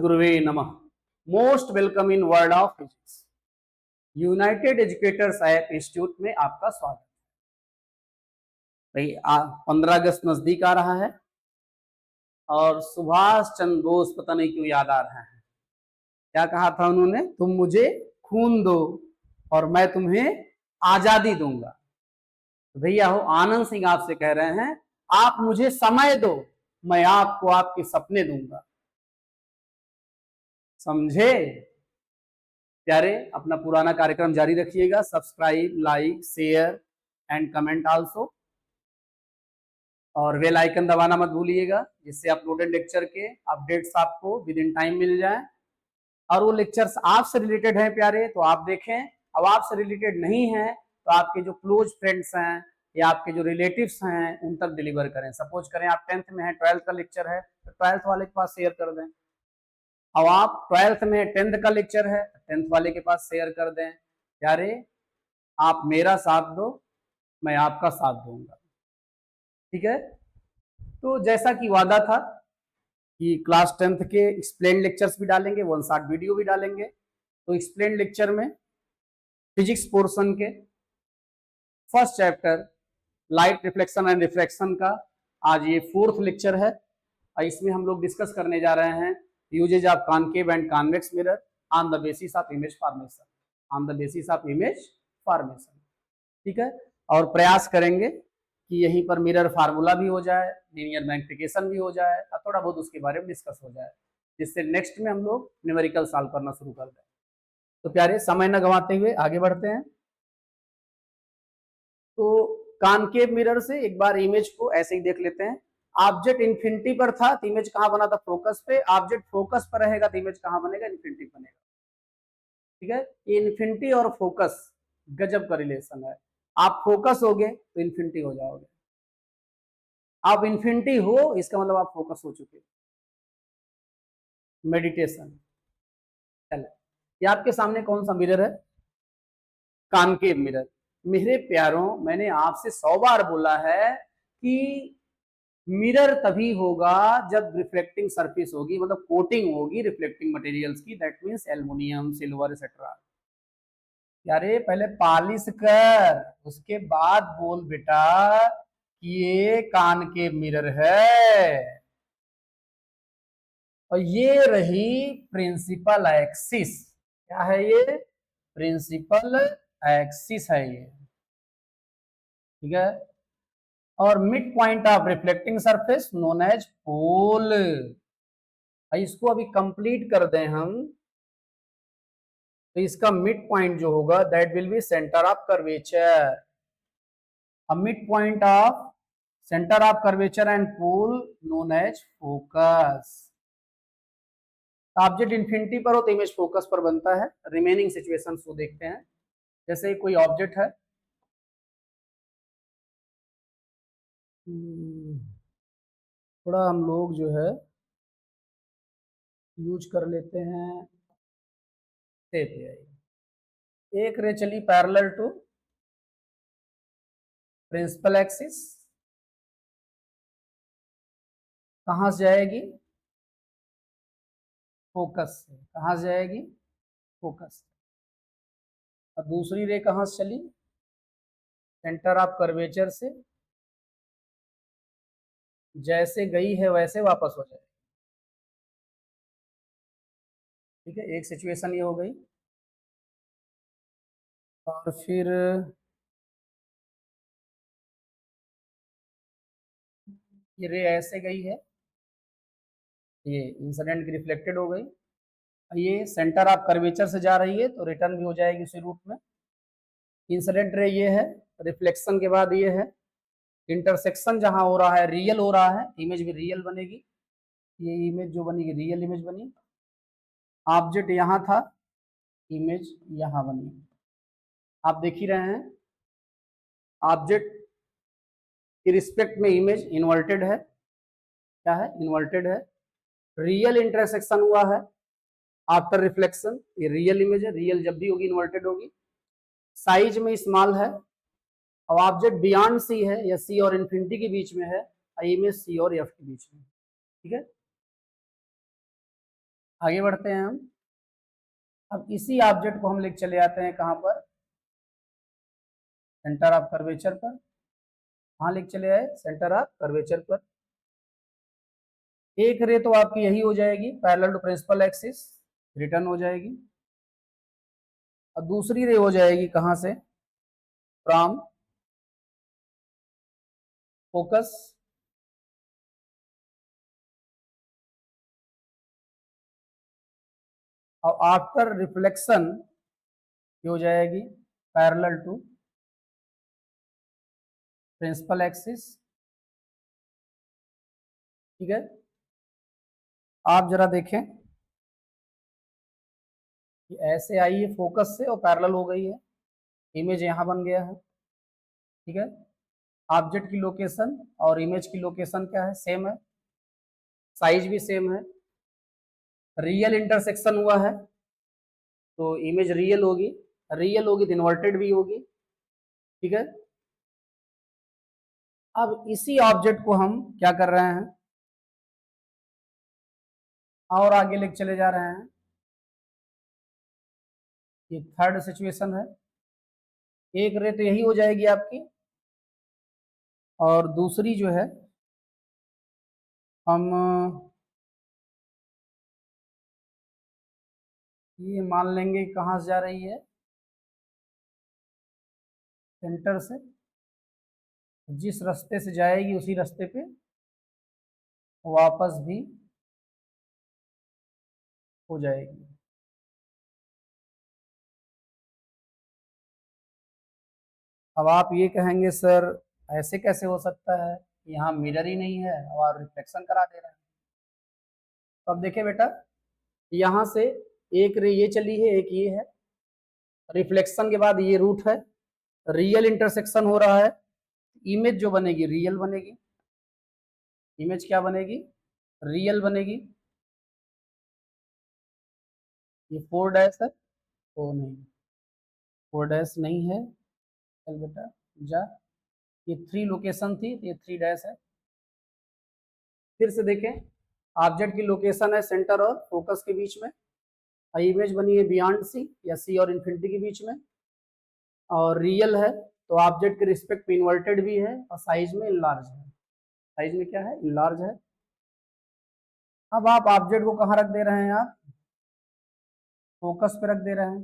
गुरुवे नमः। Most welcome in world of physics. United educators app institute में आपका स्वागत है। भाई 15 अगस्त नजदीक आ रहा है और सुभाष चंद्र बोस पता नहीं क्यों याद आ रहा है। क्या कहा था उन्होंने? तुम मुझे खून दो और मैं तुम्हें आजादी दूंगा। तो भैया हो आनंद सिंह आपसे कह रहे हैं, आप मुझे समय दो, मैं आपको आपके सपने दूंगा। समझे प्यारे? अपना पुराना कार्यक्रम जारी रखिएगा। Subscribe, like, share and comment also, और बेल आइकन दबाना मत भूलिएगा, जिससे अपलोडेड लेक्चर के अपडेट्स आपको विद इन टाइम मिल जाए। और वो लेक्चर्स आपसे रिलेटेड हैं प्यारे तो आप देखें। अब आपसे रिलेटेड नहीं है तो आपके जो क्लोज फ्रेंड्स हैं या आपके जो रिलेटिव्स हैं उन तक डिलीवर करें। सपोज करें आप 10th में हैं, 12th का लेक्चर है तो 12th वाले के पास शेयर कर दें। अब आप 12th में 10th का लेक्चर है, 10th वाले के पास शेयर कर दें। प्यारे, आप मेरा साथ दो, मैं आपका साथ दूंगा। ठीक है? तो जैसा कि वादा था कि क्लास 10th के एक्सप्लेन लेक्चर्स भी डालेंगे, 1 शॉर्ट वीडियो भी डालेंगे। तो एक्सप्लेन लेक्चर में फिजिक्स पोर्शन के first chapter light reflection and refraction का आज ये 4th लेक्चर है। और इसमें हम लोग डिस्कस करने जा रहे हैं uses of concave and convex mirror on the basis of image formation. On the basis of image formation. ठीक है? और प्रयास करेंगे कि यहीं पर मिरर फार्मूला भी हो जाए, लीनियर मैग्निफिकेशन भी हो जाए और थोड़ा बहुत उसके बारे में डिस्कस हो जाए, जिससे नेक्स्ट में हम लोग न्यूमेरिकल सॉल्व करना शुरू कर दें। तो प्यारे, समय न गंवाते हुए आगे बढ़ते हैं। तो कॉनकेव मिरर से एक बार इमेज को ऐसे ही देख लेते हैं। ऑब्जेक्ट इन्फिनिटी पर था तो इमेज कहां बना था? फोकस पे। ऑब्जेक्ट फोकस पर रहेगा तो इमेज कहां बनेगा? इन्फिनिटी बनेगा। ठीक है? इन्फिनिटी और फोकस गजब का रिलेशन है। आप फोकस होगे तो इन्फिनिटी हो जाओगे। आप इन्फिनिटी हो इसका मतलब आप फोकस हो चुके। मेडिटेशन। चले, ये आपके सामने कौन सा मिरर है? Concave mirror. मेरे प्यारों, मैंने आपसे 100 बार बोला है कि मिरर तभी होगा जब रिफ्लेक्टिंग सरफेस होगी, मतलब कोटिंग होगी रिफ्लेक्टिंग मटेरियल्स की, that means aluminium, silver etcetera. यारे पहले पॉलिश कर, उसके बाद बोल बेटा कि ये कॉनकेव मिरर है। और ये रही प्रिंसिपल एक्सिस। क्या है ये? प्रिंसिपल एक्सिस है ये। ठीक है? और mid point of reflecting surface known as pole. इसको अभी कंप्लीट कर दें हम तो इसका मिड पॉइंट जो होगा that will be centre of curvature. Mid point of centre of curvature and pole known as focus. Object infinity पर हो तो इमेज फोकस पर बनता है। रिमेनिंग सिचुएशंस को देखते हैं। जैसे कोई ऑब्जेक्ट है, थोड़ा हम लोग जो है यूज कर लेते हैं एक रे चली पैरेलल टू प्रिंसिपल एक्सिस। कहां से जाएगी? फोकस से। कहां से जाएगी? फोकस से। और दूसरी रे कहां से चली? सेंटर ऑफ कर्वेचर से। जैसे गई है वैसे वापस हो जाएगी। ठीक है? एक सिचुएशन ये हो गई। और फिर ये रे ऐसे गई है, ये इंसिडेंट की रिफ्लेक्टेड हो गई। ये सेंटर ऑफ कर्वेचर से जा रही है तो रिटर्न भी हो जाएगी उसी रूट में। इंसिडेंट रे ये है, रिफ्लेक्शन के बाद ये है, इंटरसेक्शन जहां हो रहा है रियल हो रहा है, इमेज भी रियल बनेगी। ये इमेज जो बनेगी रियल इमेज बनी। ऑब्जेक्ट यहां था, इमेज यहां बनी। आप देख ही रहे हैं ऑब्जेक्ट की रिस्पेक्ट में इमेज इन्वर्टेड है। क्या है? इन्वर्टेड है। रियल इंटरसेक्शन हुआ है आफ्टर रिफ्लेक्शन। ये रियल इमेज है। रियल जब भी होगी इन्वर्टेड होगी। साइज में स्मॉल है। अब ऑब्जेक्ट बियॉन्ड सी है या सी और इन्फिनिटी के बीच में है, इमेज सी और एफ के बीच में। ठीक है? आगे बढ़ते हैं हम। अब इसी ऑब्जेक्ट को हम लेके चले आते हैं कहाँ पर, सेंटर ऑफ कर्वेचर पर। कहाँ लेके चले आए, सेंटर ऑफ कर्वेचर पर। एक रे तो आपकी यही हो जाएगी parallel to principal axis, return हो जाएगी। और दूसरी रे हो जाएगी कहां से, फ्रॉम फोकस और आफ्टर रिफ्लेक्शन हो जाएगी पैरेलल टू प्रिंसिपल एक्सिस। ठीक है, आप जरा देखें कि ऐसे आई है फोकस से और पैरेलल हो गई है, इमेज यहां बन गया है। ठीक है, ऑब्जेक्ट की लोकेशन और इमेज की लोकेशन क्या है, सेम है, साइज भी सेम है। रियल इंटरसेक्शन हुआ है तो इमेज रियल होगी तो इन्वर्टेड भी होगी। ठीक है, अब इसी ऑब्जेक्ट को हम क्या कर रहे हैं, और आगे लेके चले जा रहे हैं। ये थर्ड सिचुएशन है, एक रे तो यही हो जाएगी आपकी, और दूसरी जो है हम ये मान लेंगे कहाँ से जा रही है, सेंटर से। जिस रास्ते से जाएगी उसी रास्ते पे वापस भी हो जाएगी। अब आप ये कहेंगे सर ऐसे कैसे हो सकता है, यहाँ मिरर ही नहीं है और रिफ्लेक्शन करा दे रहा है। तो अब देखें बेटा, यहाँ से एक रे ये चली है, एक ये है, रिफ्लेक्शन के बाद ये रूट है, रियल इंटरसेक्शन हो रहा है, इमेज जो बनेगी रियल बनेगी। इमेज क्या बनेगी, रियल बनेगी। ये 4 डैश है, तो नहीं 4 डैश नहीं है, चल बेटा जा। ये 3 लोकेशन थी, ये 3 डैश है। फिर से देखें, ऑब्जेक्ट की लोकेशन है सेंटर और फोकस के बीच में, और इमेज बनी है बियॉन्ड सी या सी और इन्फिनिटी के बीच में, और रियल है तो ऑब्जेक्ट के रिस्पेक्ट में इन्वर्टेड भी है और साइज में इनलार्ज है। साइज में क्या है, इनलार्ज है। अब आप ऑब्जेक्ट को कहाँ रख दे रहे हैं, आप फोकस पे रख दे रहे हैं।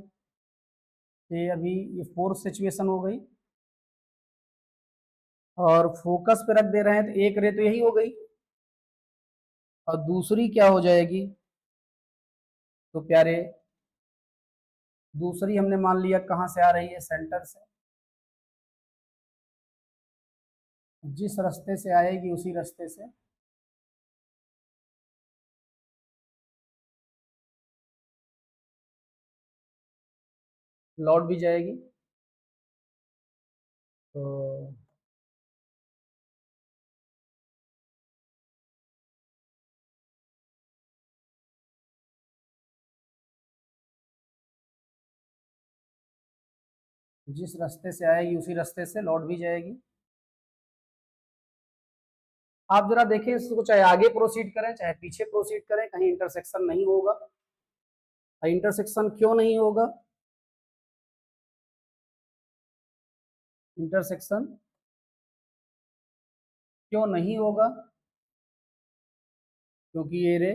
ये अभी ये फोर्थ सिचुएशन हो गई, और फोकस पे रख दे रहे हैं तो एक रे तो यही हो गई, और दूसरी क्या हो जाएगी, तो प्यारे दूसरी हमने मान लिया कहाँ से आ रही है, सेंटर से। जिस रास्ते से आएगी उसी रास्ते से लौट भी जाएगी। तो जिस रास्ते से आएगी उसी रास्ते से लौट भी जाएगी। आप जरा देखें इसको, चाहे आगे प्रोसीड करें चाहे पीछे प्रोसीड करें, कहीं इंटरसेक्शन नहीं होगा। इंटरसेक्शन क्यों नहीं होगा, इंटरसेक्शन क्यों नहीं होगा, क्योंकि ये रे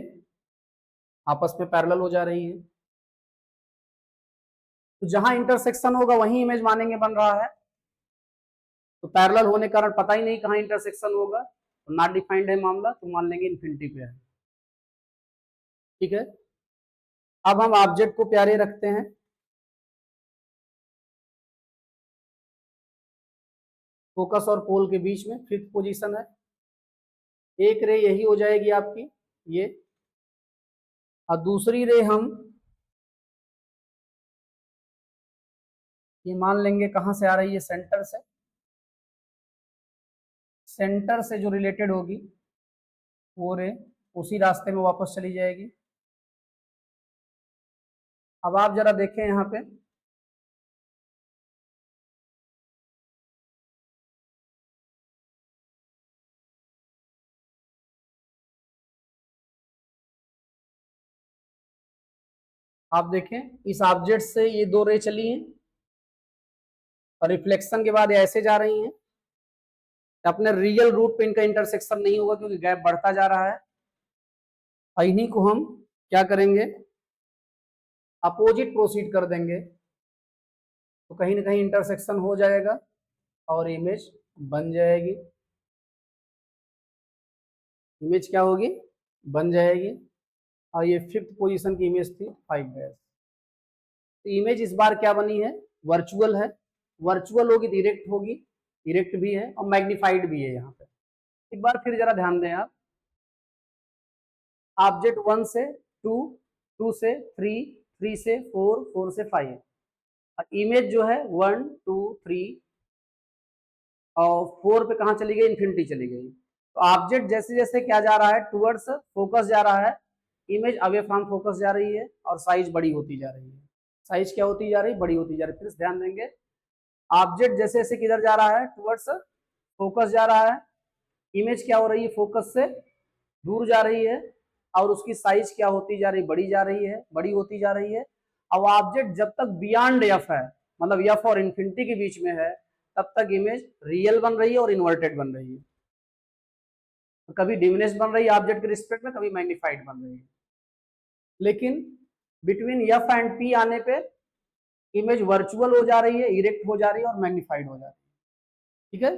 आपस में पैरेलल हो जा रही है। तो जहां इंटरसेक्शन होगा वहीं इमेज मानेंगे बन रहा है, तो पैरेलल होने के कारण पता ही नहीं कहाँ इंटरसेक्शन होगा, तो नॉट डिफाइंड है मामला, तो मान लेंगे इन्फिनिटी पे है। ठीक है, अब हम ऑब्जेक्ट को प्यारे रखते हैं फोकस और पोल के बीच में, फिफ्थ पोजीशन है। एक रे यही हो जाएगी आपकी ये, और दूसरी रे हम ये मान लेंगे कहां से आ रही है, सेंटर से। सेंटर से जो रिलेटेड होगी वो रे उसी रास्ते में वापस चली जाएगी। अब आप जरा देखें यहाँ पे, आप देखें इस ऑब्जेक्ट से ये दो रे चली हैं और रिफ्लेक्शन के बाद ये ऐसे जा रही हैं, अपने रियल रूट पे इनका इंटरसेक्शन नहीं होगा क्योंकि गैप बढ़ता जा रहा है। और इन्हीं को हम क्या करेंगे, अपोजिट प्रोसीड कर देंगे तो कहीं ना कहीं इंटरसेक्शन हो जाएगा और इमेज बन जाएगी। इमेज क्या होगी, बन जाएगी। और ये 5th पोजीशन की इमेज थी 5 तो इमेज इस बार क्या बनी है, वर्चुअल है। वर्चुअल होगी तो इरेक्ट होगी, इरेक्ट भी है और मैग्नीफाइड भी है। यहाँ पे एक बार फिर जरा ध्यान दें आप, ऑब्जेक्ट 1 से 2, 2 से 3, 3 से 4, 4 से 5 और इमेज जो है 1, 2, 3 और 4 पे कहाँ चली गई, इन्फिनिटी चली गई। तो ऑब्जेक्ट जैसे जैसे क्या जा रहा है, टुवर्ड्स फोकस जा रहा है, इमेज अवे फ्रॉम फोकस जा रही है और साइज बड़ी होती जा रही है। साइज क्या होती जा रही है, बड़ी होती जा रही है। फिर ध्यान देंगे, ऑब्जेक्ट जैसे जैसे किधर जा रहा है, टुवर्ड्स फोकस जा रहा है, इमेज क्या हो रही है, फोकस से दूर जा रही है और उसकी साइज क्या होती जा रही है, बड़ी जा रही है, बड़ी होती जा रही है। अब ऑब्जेक्ट जब तक बियॉन्ड एफ है, मतलब एफ और इन्फिनिटी के बीच में है, तब तक इमेज रियल बन रही है और इन्वर्टेड बन रही है। तो कभी डिमिनिश बन रही है ऑब्जेक्ट के रिस्पेक्ट में, कभी मैग्नीफाइड बन रही है। लेकिन बिटवीन एफ एंड पी आने पे इमेज वर्चुअल हो जा रही है, इरेक्ट हो जा रही है और मैग्नीफाइड हो जा रही है। ठीक है,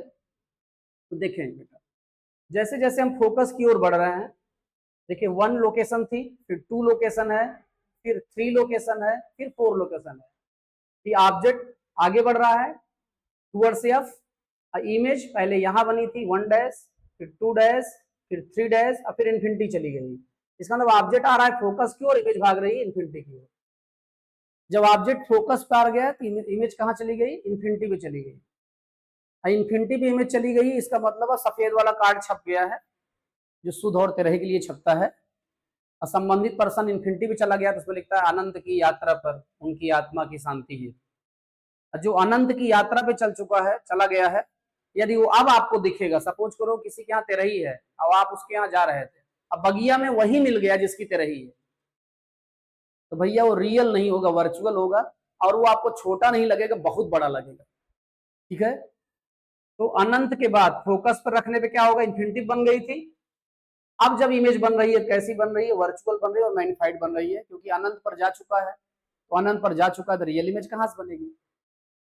तो देखें बेटा, जैसे जैसे हम फोकस की ओर बढ़ रहे हैं, देखिए 1 लोकेशन थी, फिर 2 लोकेशन है, फिर 3 लोकेशन है, फिर 4 लोकेशन है। ये ऑब्जेक्ट आगे बढ़ रहा है टुवर्ड्स एफ। इमेज पहले यहां बनी थी 1 डैश, फिर 2 डैश, फिर 3 डैश और फिर इन्फिनिटी चली गई। इसका मतलब ऑब्जेक्ट आ रहा है फोकस की ओर, इमेज भाग रही है इन्फिनिटी की ओर। जब ऑब्जेक्ट फोकस पे आ गया तो इमेज कहां चली गई, इन्फिनिटी पे चली गई। इन्फिनिटी पे इमेज चली गई, इसका मतलब है सफेद वाला कार्ड छप गया है जो शुद्ध और तेरह के लिए छपता है। असंबंधित पर्सन इन्फिनिटी पे चला गया तो उसमें लिखता है अनंत की यात्रा पर उनकी आत्मा की शांति है। जो अनंत की यात्रा पे चल चुका है, चला गया है, यदि वो अब आपको दिखेगा, सपोज करो किसी के यहाँ तेरही है, अब आप उसके यहाँ जा रहे थे, अब बगिया में वही मिल गया जिसकी तेरही है, तो भैया वो रियल नहीं होगा, वर्चुअल होगा और वो आपको छोटा नहीं लगेगा, बहुत बड़ा लगेगा। ठीक है, तो अनंत के बाद फोकस पर रखने पे क्या होगा, इन्फिनिटी बन गई थी। अब जब इमेज बन रही है, कैसी बन रही है, वर्चुअल बन रही है और मैग्नीफाइड बन रही है, क्योंकि अनंत पर जा चुका है। तो अनंत पर जा चुका है तो रियल इमेज कहां से बनेगी।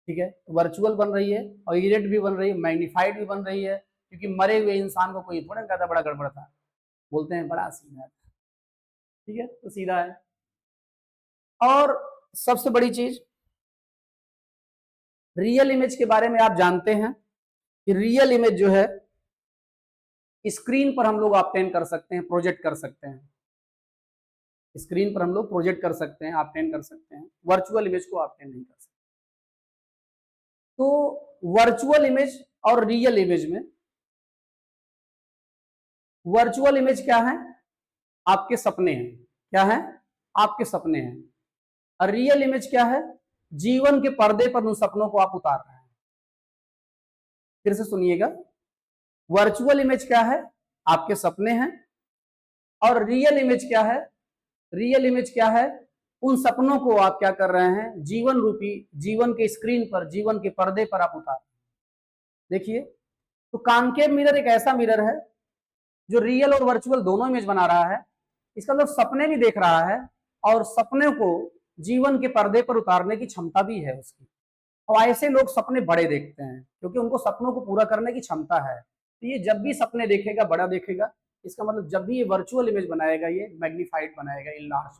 ठीक है, वर्चुअल बन रही है और इरेक्ट भी बन रही है, मैग्नीफाइड भी बन रही है, क्योंकि मरे हुए इंसान को कोई थोड़ा कहता बड़ा गड़बड़ था, बोलते हैं बड़ा सीधा। ठीक है, तो सीधा है। और सबसे बड़ी चीज, रियल इमेज के बारे में आप जानते हैं कि रियल इमेज जो है स्क्रीन पर हम लोग ऑब्टेन कर सकते हैं, प्रोजेक्ट कर सकते हैं। स्क्रीन पर हम लोग प्रोजेक्ट कर सकते हैं, ऑब्टेन कर सकते हैं, वर्चुअल इमेज को ऑब्टेन नहीं कर सकते। तो वर्चुअल इमेज और रियल इमेज में, वर्चुअल इमेज क्या है, आपके सपने हैं। क्या है, आपके सपने हैं। और रियल इमेज क्या है, जीवन के पर्दे पर उन सपनों को आप उतार रहे हैं। फिर से सुनिएगा, वर्चुअल इमेज क्या है, आपके सपने हैं। और रियल इमेज क्या है, रियल इमेज क्या है, उन सपनों को आप क्या कर रहे हैं, जीवन रूपी, जीवन के स्क्रीन पर, जीवन के पर्दे पर आप उतार। देखिए, तो कॉनकेव मिरर एक ऐसा मिरर है जो रियल और वर्चुअल दोनों इमेज बना रहा है। इसका मतलब सपने भी देख रहा है और सपने को जीवन के पर्दे पर उतारने की क्षमता भी है उसकी। और ऐसे लोग सपने बड़े देखते हैं क्योंकि उनको सपनों को पूरा करने की क्षमता है। तो ये जब भी सपने देखेगा, बड़ा देखेगा, इसका मतलब जब भी ये वर्चुअल इमेज बनाएगा, ये मैग्नीफाइड बनाएगा, इनलार्ज।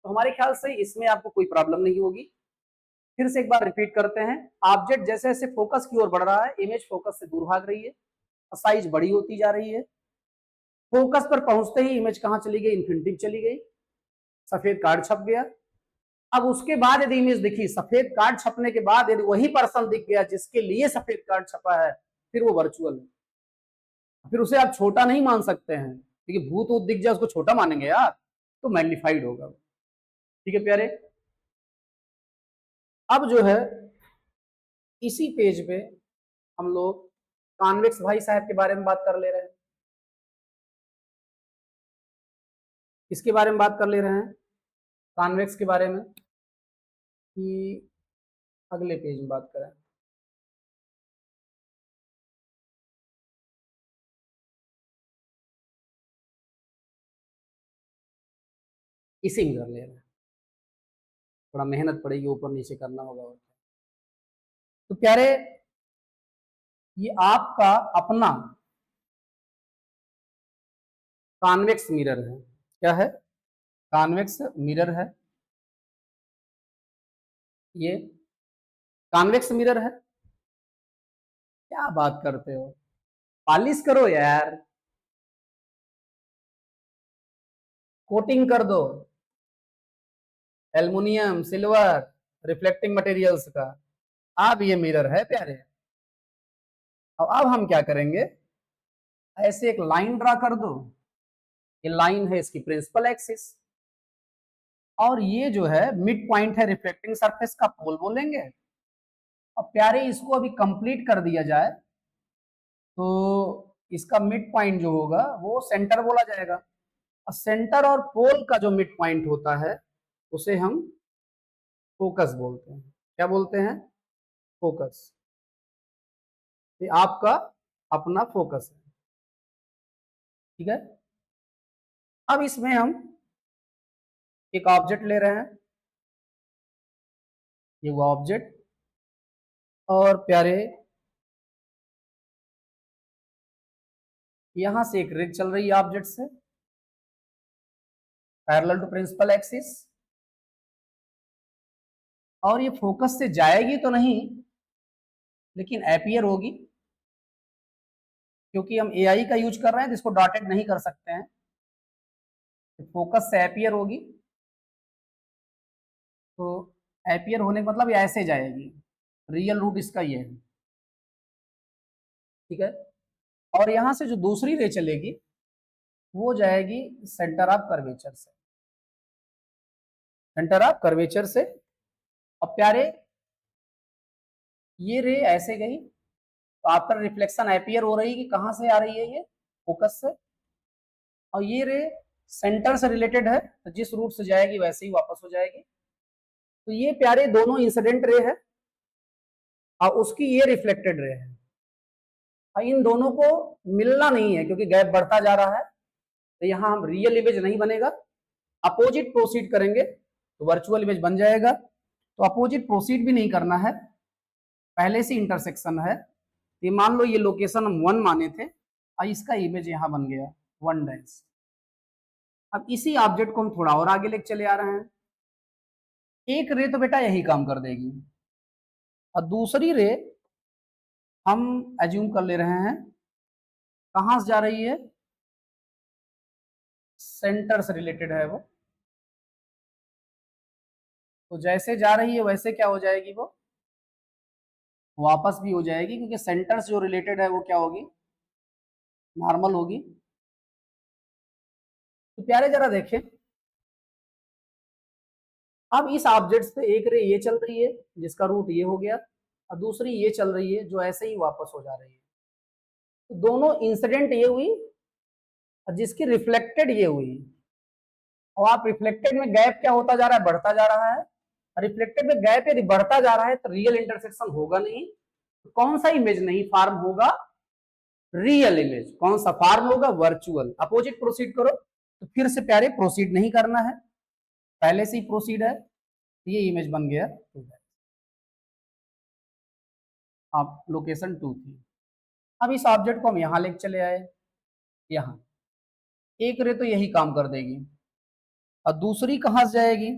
तो हमारे ख्याल से इसमें आपको कोई प्रॉब्लम नहीं होगी। फिर से एक बार रिपीट करते हैं, ऑब्जेक्ट जैसे जैसे फोकस की ओर बढ़ रहा है, इमेज फोकस से दूर भाग रही है और साइज बड़ी होती जा रही है। फोकस पर पहुंचते ही इमेज कहां चली गई, इन्फिनिटी चली गई, सफेद कार्ड छप गया। अब उसके बाद यदि इमेज दिखी, सफेद कार्ड छपने के बाद यदि वही पर्सन दिख गया जिसके लिए सफेद कार्ड छपा है, फिर वो वर्चुअल है। फिर उसे आप छोटा नहीं मान सकते हैं, क्योंकि भूत वूत दिख जाए उसको छोटा मानेंगे यार, तो मैग्नीफाइड होगा। ठीक है प्यारे, अब जो है इसी पेज पे हम लोग कॉन्वेक्स भाई साहब के बारे में बात कर ले रहे हैं। किसके बारे में बात कर ले रहे हैं, कॉन्वेक्स के बारे में कि अगले पेज में बात करें। इसी में कर ले रहे हैं, थोड़ा मेहनत पड़ेगी, ऊपर नीचे करना होगा। और तो प्यारे, ये आपका अपना कॉन्वेक्स मिरर है। क्या है? कॉन्वेक्स मिरर है। ये कॉन्वेक्स मिरर है। क्या बात करते हो, पॉलिश करो यार, कोटिंग कर दो एल्युमिनियम, सिल्वर, रिफ्लेक्टिंग मटेरियल्स का। अब ये मिरर है प्यारे। अब हम क्या करेंगे, ऐसे एक लाइन ड्रा कर दो। ये लाइन है इसकी प्रिंसिपल एक्सिस, और ये जो है मिड पॉइंट है रिफ्लेक्टिंग सरफेस का, पोल बोलेंगे। अब प्यारे इसको अभी कंप्लीट कर दिया जाए तो इसका मिड पॉइंट जो होगा वो सेंटर बोला जाएगा। और सेंटर और पोल का जो मिड पॉइंट होता है उसे हम फोकस बोलते हैं। क्या बोलते हैं? फोकस। ये आपका अपना फोकस है। ठीक है। अब इसमें हम एक ऑब्जेक्ट ले रहे हैं, ये वो ऑब्जेक्ट। और प्यारे, यहां से एक रेज चल रही है ऑब्जेक्ट से पैरेलल टू प्रिंसिपल एक्सिस, और ये फोकस से जाएगी तो नहीं, लेकिन अपीयर होगी, क्योंकि हम एआई का यूज कर रहे हैं तो इसको डॉटेड नहीं कर सकते हैं। तो फोकस से अपीयर होगी, तो अपीयर होने का मतलब ये ऐसे जाएगी। रियल रूट इसका ये है। ठीक है। और यहां से जो दूसरी रे चलेगी वो जाएगी सेंटर ऑफ कर्वेचर से, सेंटर ऑफ कर्वेचर से। अब प्यारे, ये रे ऐसे गई तो आफ्टर रिफ्लेक्शन अपीयर हो रही कि कहां से आ रही है, ये फोकस से। और ये रे सेंटर से रिलेटेड है, तो जिस रूट से जाएगी वैसे ही वापस हो जाएगी। तो ये प्यारे दोनों इंसिडेंट रे है और उसकी ये रिफ्लेक्टेड रे है। और इन दोनों को मिलना नहीं है क्योंकि गैप बढ़ता जा रहा है, तो यहां हम रियल इमेज नहीं बनेगा। अपोजिट प्रोसीड करेंगे तो वर्चुअल इमेज बन जाएगा। तो अपोजिट प्रोसीड भी नहीं करना है, पहले से इंटरसेक्शन है। ये मान लो ये लोकेशन हम 1 माने थे और इसका इमेज यहां बन गया 1 डैश। अब इसी ऑब्जेक्ट को हम थोड़ा और आगे लेके चले आ रहे हैं। एक रे तो बेटा यही काम कर देगी, और दूसरी रे हम एज्यूम कर ले रहे हैं कहां से जा रही है, सेंटर से रिलेटेड है वो। तो जैसे जा रही है वैसे क्या हो जाएगी, वो वापस भी हो जाएगी, क्योंकि सेंटर से जो रिलेटेड है वो क्या होगी, नॉर्मल होगी। तो प्यारे जरा देखें, अब इस ऑब्जेक्ट से एक रे ये चल रही है जिसका रूट ये हो गया, और दूसरी ये चल रही है जो ऐसे ही वापस हो जा रही है। तो दोनों इंसिडेंट ये हुई और जिसकी रिफ्लेक्टेड ये हुई। और आप रिफ्लेक्टेड में गैप क्या होता जा रहा है, बढ़ता जा रहा है। रिफ्लेक्टेड में गैप यदि बढ़ता जा रहा है तो रियल इंटरसेक्शन होगा नहीं। तो कौन सा इमेज नहीं फॉर्म होगा, रियल इमेज। कौन सा फॉर्म होगा, वर्चुअल। अपोजिट प्रोसीड करो तो फिर से प्यारे प्रोसीड नहीं करना है, पहले से ही प्रोसीड है, ये इमेज बन गया। आप लोकेशन 2 थी। अब इस ऑब्जेक्ट को हम यहां लेके चले आए, यहां एक रे तो यही काम कर देगी, और दूसरी कहां से जाएगी,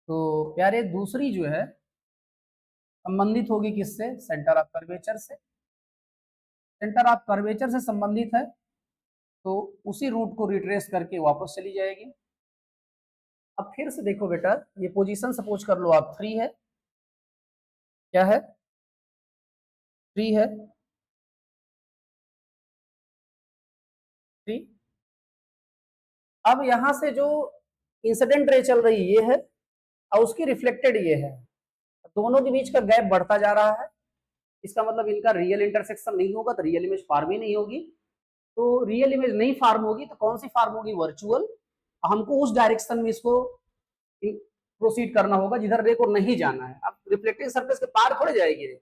तो प्यारे दूसरी जो है संबंधित होगी किससे, सेंटर ऑफ कर्वेचर से। सेंटर ऑफ कर्वेचर से संबंधित है तो उसी रूट को रिट्रेस करके वापस चली जाएगी। अब फिर से देखो बेटा, ये पोजीशन सपोज कर लो आप 3 है। क्या है, 3 है, 3। अब यहां से जो इंसिडेंट रे चल रही ये है और उसकी रिफ्लेक्टेड ये है, दोनों के बीच का गैप बढ़ता जा रहा है। इसका मतलब इनका रियल इंटरसेक्शन नहीं होगा, तो रियल इमेज फॉर्म ही नहीं होगी। तो रियल इमेज नहीं फॉर्म होगी तो कौन सी फॉर्म होगी, वर्चुअल। हमको उस डायरेक्शन में इसको प्रोसीड करना होगा जिधर रे को नहीं जाना है। अब रिफ्लेक्टिंग सरफेस के पार थोड़े जाएगी रे,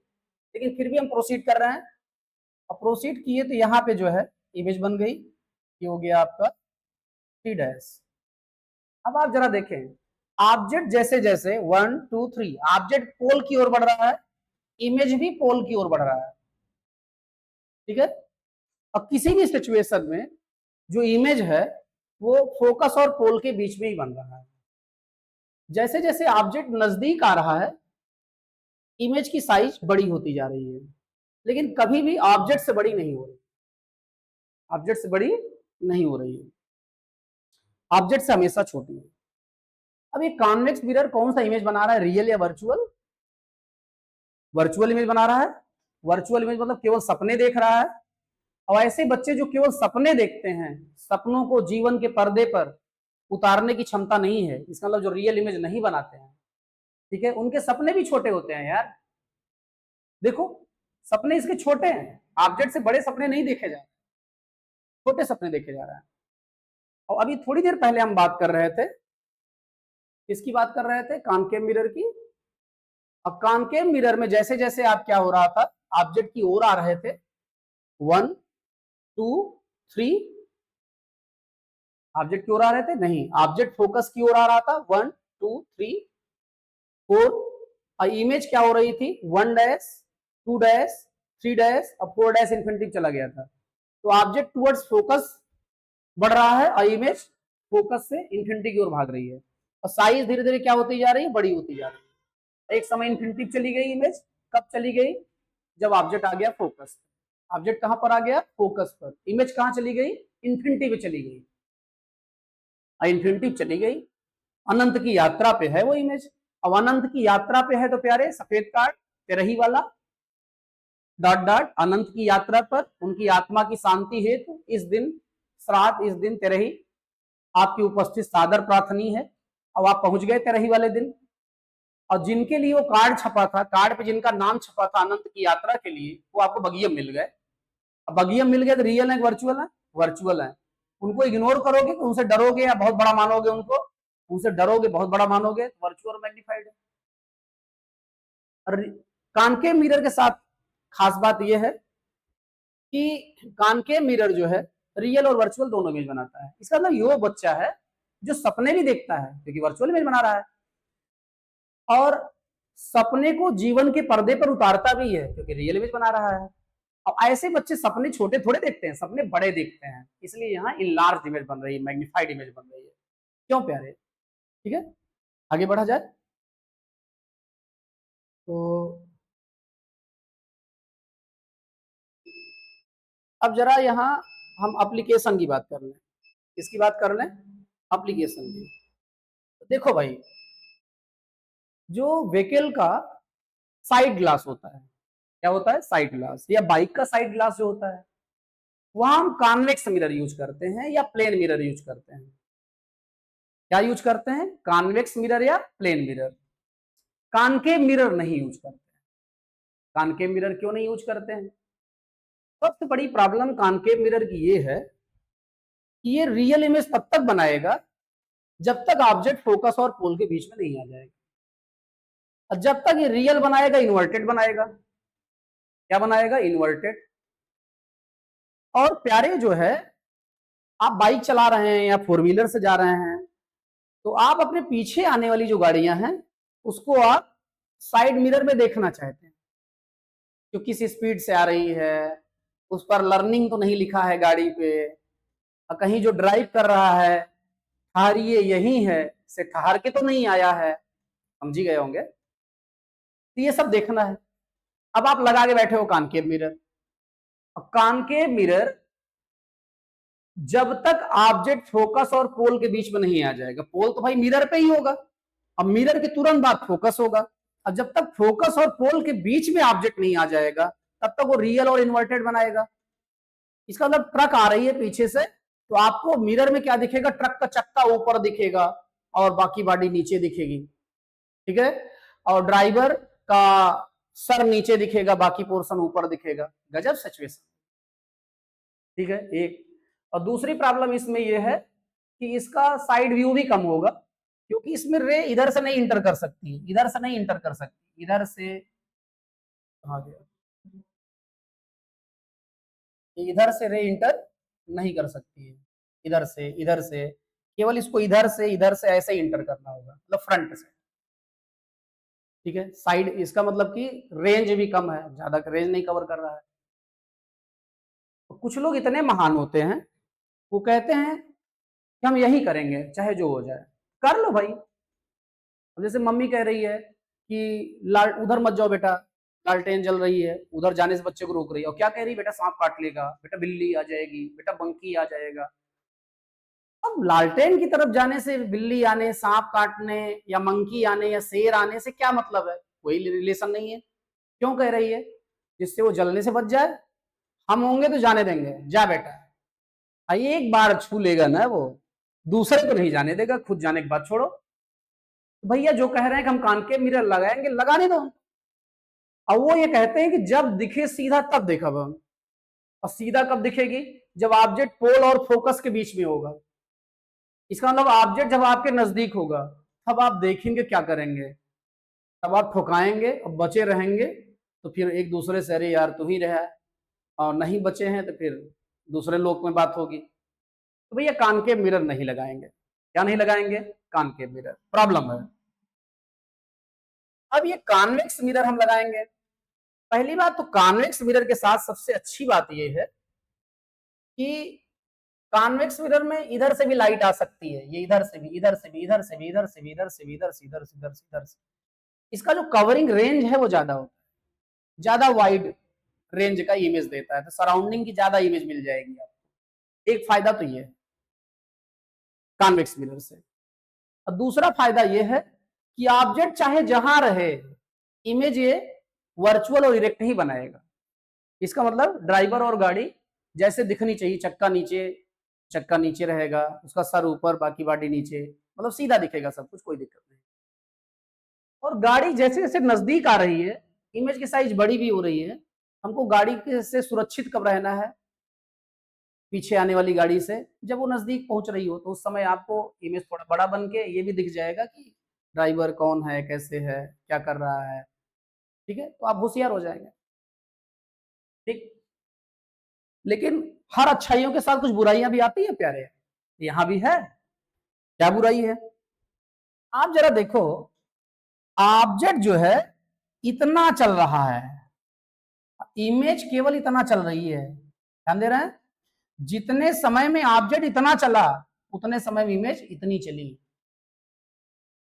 लेकिन फिर भी हम प्रोसीड कर रहे हैं। और प्रोसीड किए तो यहाँ पे जो है इमेज बन गई, ये हो गया आपका 3'। अब आप जरा देखें, ऑब्जेक्ट जैसे जैसे 1 2 3 ऑब्जेक्ट पोल की ओर बढ़ रहा है, इमेज भी पोल की ओर बढ़ रहा है, ठीक है। अब किसी भी सिचुएशन में जो इमेज है वो फोकस और पोल के बीच में ही बन रहा है। जैसे जैसे ऑब्जेक्ट नजदीक आ रहा है इमेज की साइज बड़ी होती जा रही है, लेकिन कभी भी ऑब्जेक्ट से बड़ी नहीं हो रही, ऑब्जेक्ट से बड़ी नहीं हो रही है, ऑब्जेक्ट से हमेशा छोटी है। अब ये कॉन्वेक्स मिरर कौन सा इमेज बना रहा है, रियल या वर्चुअल? वर्चुअल इमेज बना रहा है। वर्चुअल इमेज मतलब केवल सपने देख रहा है। और ऐसे बच्चे जो केवल सपने देखते हैं, सपनों को जीवन के पर्दे पर उतारने की क्षमता नहीं है, इसका मतलब जो रियल इमेज नहीं बनाते हैं, ठीक है, उनके सपने भी छोटे होते हैं यार। देखो सपने इसके छोटे हैं, ऑब्जेक्ट से बड़े सपने नहीं देखे जा रहे, छोटे सपने देखे जा रहे हैं। और अभी थोड़ी देर पहले हम बात कर रहे थे, किसकी बात कर रहे थे? कॉनकेव मिरर की। अब कॉनकेव मिरर में जैसे जैसे आप क्या हो रहा था, ऑब्जेक्ट की ओर आ रहे थे, 1 2 3 ऑब्जेक्ट की ओर आ रहे थे, नहीं, ऑब्जेक्ट फोकस की ओर आ रहा था, 1 2 3 4। और इमेज क्या हो रही थी, 1 डैश 2 डैश 3 डैश और 4 डैश इन्फिनिटी चला गया था। तो ऑब्जेक्ट टुवर्ड्स फोकस बढ़ रहा है और इमेज फोकस से इन्फिनिटी की ओर भाग रही है, और साइज धीरे धीरे क्या होती जा रही है, बड़ी होती जा रही है। एक समय इन्फिनिटी चली गई इमेज, कब चली गई? जब ऑब्जेक्ट आ गया फोकस। ऑब्जेक्ट कहां पर आ गया? फोकस पर। इमेज कहां चली गई? इन्फिनिटी पे चली गई, इन्फिनिटी चली गई, अनंत की यात्रा पे है वो इमेज। अब अनंत की यात्रा पे है तो प्यारे सफेद कार्ड तेरही वाला डॉट डॉट, अनंत की यात्रा पर उनकी आत्मा की शांति हेतु इस दिन श्राद्ध, इस दिन तेरही आपकी उपस्थित सादर प्रार्थनी है। अब आप पहुंच गए तेरही वाले दिन, और जिनके लिए वो कार्ड छपा था, कार्ड पे जिनका नाम छपा था अनंत की यात्रा के लिए, वो आपको बगियम मिल गए। अब बगियम मिल गए तो रियल है वर्चुअल है? वर्चुअल है। उनको इग्नोर करोगे, उनसे डरोगे या बहुत बड़ा मानोगे उनको? उनसे डरोगे, बहुत बड़ा मानोगे, वर्चुअल मैग्नीफाइड है। कॉनकेव मिरर के साथ खास बात यह है कि कॉनकेव मिरर जो है रियल और वर्चुअल दोनों इमेज बनाता है। इसका मतलब यो बच्चा है जो सपने भी देखता है, क्योंकि वर्चुअल इमेज बना रहा है, और सपने को जीवन के पर्दे पर उतारता भी है, क्योंकि रियल इमेज बना रहा है। अब ऐसे बच्चे सपने छोटे थोड़े देखते हैं, सपने बड़े देखते हैं, इसलिए यहाँ इनलार्ज इमेज बन रही है, मैग्नीफाइड इमेज बन रही है। क्यों प्यारे? ठीक है, आगे बढ़ा जाए। तो अब जरा यहाँ हम एप्लीकेशन की बात कर लें। किसकी बात कर लें? एप्लीकेशन की। देखो भाई, जो व्हीकल का साइड ग्लास होता है, क्या होता है? साइड ग्लास, या बाइक का साइड ग्लास जो होता है, वहां हम कॉन्वेक्स मिरर यूज करते हैं या प्लेन मिरर यूज करते हैं? क्या यूज करते हैं? कॉन्वेक्स मिरर या प्लेन मिरर। कॉनकेव मिरर नहीं यूज करते हैं। कॉनकेव मिरर क्यों नहीं यूज करते हैं? सबसे बड़ी प्रॉब्लम कॉनकेव मिरर की ये है कि ये रियल इमेज तब तक बनाएगा जब तक ऑब्जेक्ट फोकस और पोल के बीच में नहीं आ जाएगा, और जब तक ये रियल बनाएगा इन्वर्टेड बनाएगा। क्या बनाएगा? इन्वर्टेड। और प्यारे जो है, आप बाइक चला रहे हैं या फोर व्हीलर से जा रहे हैं, तो आप अपने पीछे आने वाली जो गाड़ियां हैं उसको आप साइड मिरर में देखना चाहते हैं, जो किस स्पीड से आ रही है, उस पर लर्निंग तो नहीं लिखा है गाड़ी पे, और कहीं जो ड्राइव कर रहा है ठहरिए यही है से ठहर के तो नहीं आया है, समझी गए होंगे। तो ये सब देखना है। अब आप लगा के बैठे हो कॉनकेव मिरर। अब कॉनकेव मिरर जब तक ऑब्जेक्ट फोकस और पोल के बीच में नहीं आ जाएगा, पोल तो भाई मिरर पे ही होगा, अब मिरर के तुरंत बाद फोकस होगा, अब जब तक फोकस और पोल के बीच में ऑब्जेक्ट नहीं आ जाएगा तब तक वो रियल और इन्वर्टेड बनाएगा। इसका मतलब ट्रक आ रही है पीछे से, तो आपको मिरर में क्या दिखेगा? ट्रक का चक्का ऊपर दिखेगा और बाकी बॉडी नीचे दिखेगी, ठीक है, और ड्राइवर का सर नीचे दिखेगा, बाकी पोर्शन ऊपर दिखेगा। गजब सिचुएशन, ठीक है। एक और दूसरी प्रॉब्लम इसमें यह है कि इसका साइड व्यू भी कम होगा, क्योंकि इसमें रे इधर से नहीं इंटर कर सकती, इधर से नहीं इंटर कर सकती, इधर से आ गया, इधर से रे इंटर नहीं कर सकती है, इधर से केवल इसको इधर से ऐसे इंटर करना होगा, मतलब फ्रंट से। ठीक है, साइड इसका मतलब कि रेंज भी कम है, ज्यादा रेंज नहीं कवर कर रहा है। तो कुछ लोग इतने महान होते हैं, वो कहते हैं कि हम यही करेंगे चाहे जो हो जाए। कर लो भाई। अब जैसे मम्मी कह रही है कि लाल उधर मत जाओ बेटा, लालटेन जल रही है, उधर जाने से बच्चे को रोक रही है, और क्या कह रही है, बेटा सांप काट लेगा, बेटा बिल्ली आ जाएगी, बेटा मंकी आ जाएगा। अब लालटेन की तरफ जाने से बिल्ली आने, सांप काटने या मंकी आने या शेर आने से क्या मतलब है? कोई रिलेशन नहीं है। क्यों कह रही है? जिससे वो जलने से बच जाए। हम होंगे तो जाने देंगे, जा बेटा। एक बार छू लेगा ना वो, दूसरे को नहीं जाने देगा, खुद जाने की बात छोड़ो। भैया जो कह रहे हैं कि हम कान के मिरर लगाएंगे, लगाने दो। और वो ये कहते हैं कि जब दिखे सीधा तब देखा हम। और सीधा कब दिखेगी? जब ऑब्जेक्ट पोल और फोकस के बीच में होगा। इसका मतलब ऑब्जेक्ट जब आपके नजदीक होगा तब आप देखेंगे, क्या करेंगे? तब आप ठुकाएंगे और बचे रहेंगे, तो फिर एक दूसरे से अरे यार तू ही रहा, और नहीं बचे हैं तो फिर दूसरे लोक में बात होगी। तो भैया कान के मिरर नहीं लगाएंगे। क्या नहीं लगाएंगे? कान के मिरर। प्रॉब्लम है। अब ये कॉन्वेक्स मिरर हम लगाएंगे। पहली बात तो कॉन्वेक्स मिरर के साथ सबसे अच्छी बात यह है कि कॉन्वेक्स मिरर में इधर से भी लाइट आ सकती है, ये इधर से भी, इधर से भी, इधर से भी, इधर से भी, इधर से भी, इधर से, इधर से, इधर से, इधर से। इसका जो कवरिंग रेंज है वो ज्यादा होता है, ज्यादा वाइड रेंज का इमेज देता है, तो सराउंडिंग की ज्यादा इमेज मिल जाएगी आपको। एक फायदा तो ये है कॉन्वेक्स मिरर से। और दूसरा फायदा ये है कि ऑब्जेक्ट चाहे जहां रहे, इमेज ये वर्चुअल और इरेक्ट ही बनाएगा। इसका मतलब ड्राइवर और गाड़ी जैसे दिखनी चाहिए, चक्का नीचे रहेगा, उसका सर ऊपर, बाकी बॉडी नीचे, मतलब सीधा दिखेगा सब कुछ, कोई दिक्कत नहीं। और गाड़ी जैसे जैसे नजदीक आ रही है, इमेज की साइज बड़ी भी हो रही है, हमको गाड़ी से सुरक्षित कब रहना है? पीछे आने वाली गाड़ी से। जब वो नजदीक पहुंच रही हो तो उस समय आपको इमेज थोड़ा बड़ा बन के ये भी दिख जाएगा कि ड्राइवर कौन है, कैसे है, क्या कर रहा है। ठीक है, तो आप होशियार हो जाएंगे। ठीक। लेकिन हर अच्छाइयों के साथ कुछ बुराइयां भी आती है प्यारे, यहां भी है। क्या बुराई है? आप जरा देखो, ऑब्जेक्ट जो है इतना चल रहा है, इमेज केवल इतना चल रही है। ध्यान दे रहे हैं? जितने समय में ऑब्जेक्ट इतना चला, उतने समय में इमेज इतनी चली।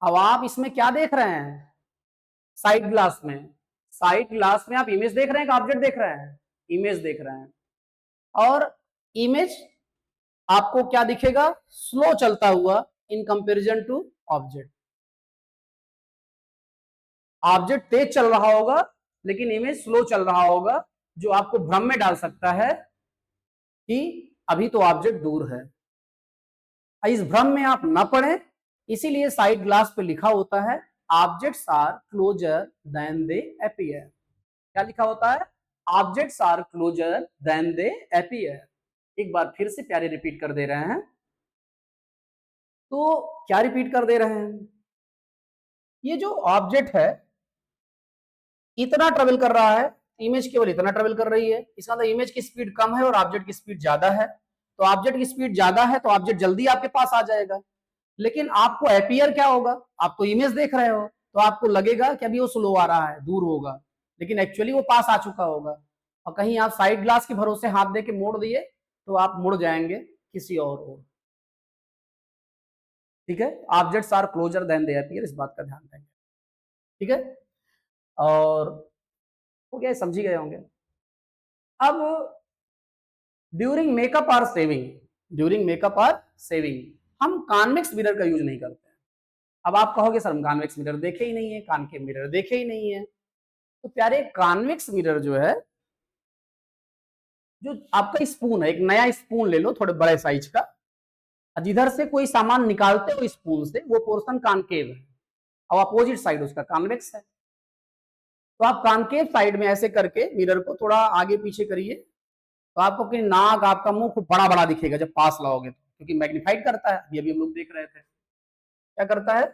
अब आप इसमें क्या देख रहे हैं? साइड ग्लास में, साइड ग्लास में आप इमेज देख रहे हैं कि ऑब्जेक्ट देख रहे हैं? इमेज देख रहे हैं। और इमेज आपको क्या दिखेगा? स्लो चलता हुआ in comparison to object. Object तेज चल रहा होगा लेकिन इमेज स्लो चल रहा होगा, जो आपको भ्रम में डाल सकता है कि अभी तो ऑब्जेक्ट दूर है। इस भ्रम में आप न पड़े, इसीलिए साइड ग्लास पे लिखा होता है objects are closer than they appear. क्या लिखा होता है? Objects are closer than they appear. एक बार फिर से प्यारे रिपीट कर दे रहे हैं। तो क्या रिपीट कर दे रहे हैं? ये जो ऑब्जेक्ट है इतना ट्रेवल कर रहा है, इमेज केवल इतना ट्रेवल कर रही है, इसका मतलब इमेज की स्पीड कम है और ऑब्जेक्ट की स्पीड ज्यादा है। तो ऑब्जेक्ट की स्पीड ज्यादा है तो ऑब्जेक्ट जल्दी आपके पास आ जाएगा। लेकिन आपको अपीयर क्या होगा? आप तो इमेज देख रहे हो तो आपको लगेगा कि अभी वो स्लो आ रहा है, दूर होगा, लेकिन एक्चुअली वो पास आ चुका होगा। और कहीं आप साइड ग्लास के भरोसे हाथ दे के मोड़ दिए तो आप मुड़ जाएंगे किसी और। ठीक है, objects are closer than they appear, इस बात का ध्यान देंगे। ठीक है, और हो गया, समझ गए होंगे। अब ड्यूरिंग मेकअप और सेविंग, ड्यूरिंग मेकअप और सेविंग हम कॉन्वेक्स मिरर का यूज नहीं करते हैं। अब आप कहोगे सर हम कॉन्वेक्स मिरर देखे ही नहीं है, कान के मिरर देखे ही नहीं है। तो प्यारे कॉन्वेक्स मिरर जो है, जो आपका स्पून है, एक नया स्पून ले लो थोड़े बड़े साइज का, जिधर से कोई सामान निकालते हो स्पून से, वो पोर्शन कॉनकेव है और अपोजिट साइड उसका कॉन्वेक्स है। तो आप कॉनकेव साइड में ऐसे करके मिरर को थोड़ा आगे पीछे करिए, तो आपको अपनी नाक, आपका मुंह खूब बड़ा बड़ा दिखेगा जब पास लाओगे तो। क्योंकि मैग्नीफाइड करता है। अभी हम लोग देख रहे थे क्या करता है,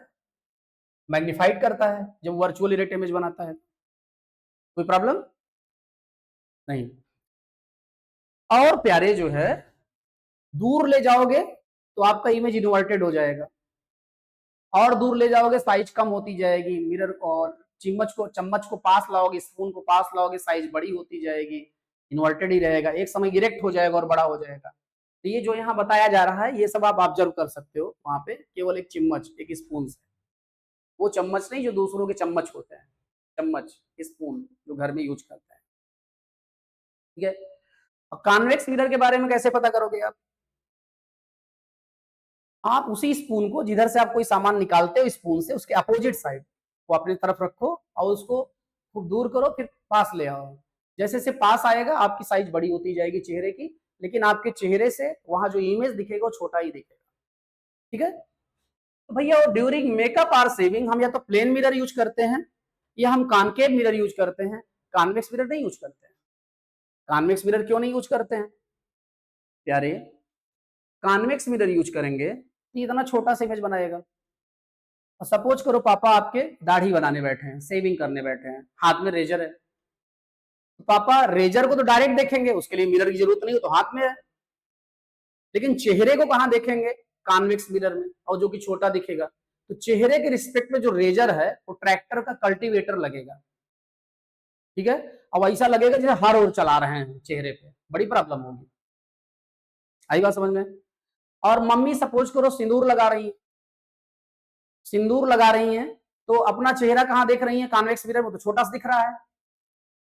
मैग्नीफाइड करता है जब वर्चुअल इरेक्ट इमेज बनाता है। कोई प्रॉब्लम नहीं। और प्यारे जो है दूर ले जाओगे तो आपका इमेज इन्वर्टेड हो जाएगा, और दूर ले जाओगे साइज कम होती जाएगी मिरर, और चम्मच को पास लाओगे, स्पून को पास लाओगे, साइज बड़ी होती जाएगी, इन्वर्टेड ही रहेगा, एक समय इरेक्ट हो जाएगा और बड़ा हो जाएगा। तो ये जो यहाँ बताया जा रहा है ये सब आप ऑब्जर्व कर सकते हो। वहां पे केवल एक चम्मच, एक स्पून से, वो चम्मच नहीं जो दूसरों के चम्मच होते हैं, चम्मच स्पून जो घर में यूज करते हैं, ठीक है। और कॉन्वेक्स मिरर के बारे में कैसे पता करोगे आप उसी स्पून को जिधर से आप कोई सामान निकालते हो स्पून से, उसके अपोजिट साइड को अपनी तरफ रखो और उसको खूब दूर करो, फिर पास ले आओ। जैसे जैसे पास आएगा आपकी साइज बड़ी होती जाएगी चेहरे की, लेकिन आपके चेहरे से वहां जो इमेज दिखेगा वो छोटा ही दिखेगा, ठीक है। तो भैया ड्यूरिंग मेकअप आर सेविंग हम या तो प्लेन मिरर यूज करते हैं या हम कॉनकेव मिरर यूज करते हैं, कॉन्वेक्स मिरर नहीं यूज करते हैं। कॉन्वेक्स मिरर क्यों नहीं यूज करते हैं प्यारे, कॉन्वेक्स मिरर यूज करेंगे तो इतना छोटा सा इमेज बनाएगा। और सपोज करो पापा आपके दाढ़ी बनाने बैठे हैं, सेविंग करने बैठे हैं, हाथ में रेजर है, तो पापा रेजर को तो डायरेक्ट देखेंगे, उसके लिए मिरर की जरूरत नहीं हो, तो हाथ में है। लेकिन चेहरे को कहां देखेंगे, कॉन्वेक्स मिरर में, और जो कि छोटा दिखेगा। तो चेहरे के रिस्पेक्ट में जो रेजर है वो ट्रैक्टर का कल्टीवेटर लगेगा, ठीक है। अब ऐसा लगेगा जैसे हर ओर चला रहे हैं चेहरे पे, बड़ी प्रॉब्लम होगी। आई बात समझ में। और मम्मी सपोज करो सिंदूर लगा रही है, सिंदूर लगा रही हैं, तो अपना चेहरा कहां देख रही है, कॉन्वेक्स मिरर में, तो छोटा सा दिख रहा है,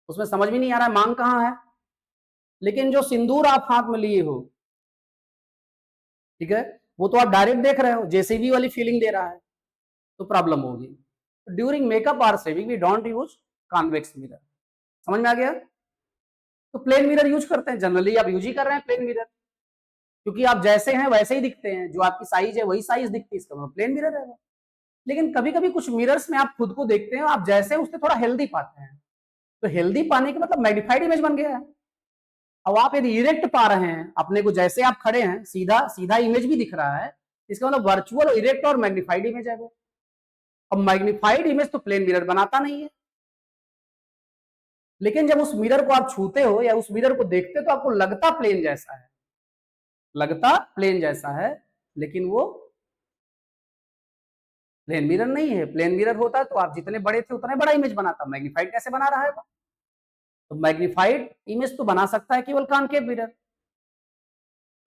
उसमें समझ भी नहीं आ रहा है मांग कहां है। लेकिन जो सिंदूर आप हाथ में लिए हो, ठीक है, वो तो आप डायरेक्ट देख रहे हो, जेसीबी वाली फीलिंग दे रहा है, तो प्रॉब्लम होगी। During makeup or shaving we don't use convex mirror. समझ में आ गया। तो प्लेन मिरर यूज करते हैं, जनरली आप यूज ही कर रहे हैं प्लेन मिरर, क्योंकि आप जैसे हैं वैसे ही दिखते हैं, जो आपकी साइज है वही साइज दिखती है, इसका मतलब प्लेन मिरर है। लेकिन कभी कभी कुछ मिरर्स में आप खुद को देखते हैं, आप जैसे उससे थोड़ा हेल्दी पाते हैं, तो हेल्दी पाने का मतलब मैग्नीफाइड इमेज बन गया है। अब आप यदि इरेक्ट पा रहे हैं अपने को, जैसे आप खड़े हैं सीधा सीधा इमेज भी दिख रहा है, इसका मतलब वर्चुअल इरेक्ट और मैग्नीफाइड इमेज है वो। अब मैग्नीफाइड इमेज तो प्लेन मिरर बनाता नहीं है, लेकिन जब उस मिरर को आप छूते हो या उस मिरर को देखते हो तो आपको लगता प्लेन जैसा है, लगता प्लेन जैसा है, लेकिन वो प्लेन मिरर नहीं है। प्लेन मिरर होता तो आप जितने बड़े थे उतने बड़ा इमेज बनाता, मैग्नीफाइड कैसे बना रहा है वो। तो मैग्नीफाइड इमेज तो बना सकता है केवल कॉनकेव मिरर।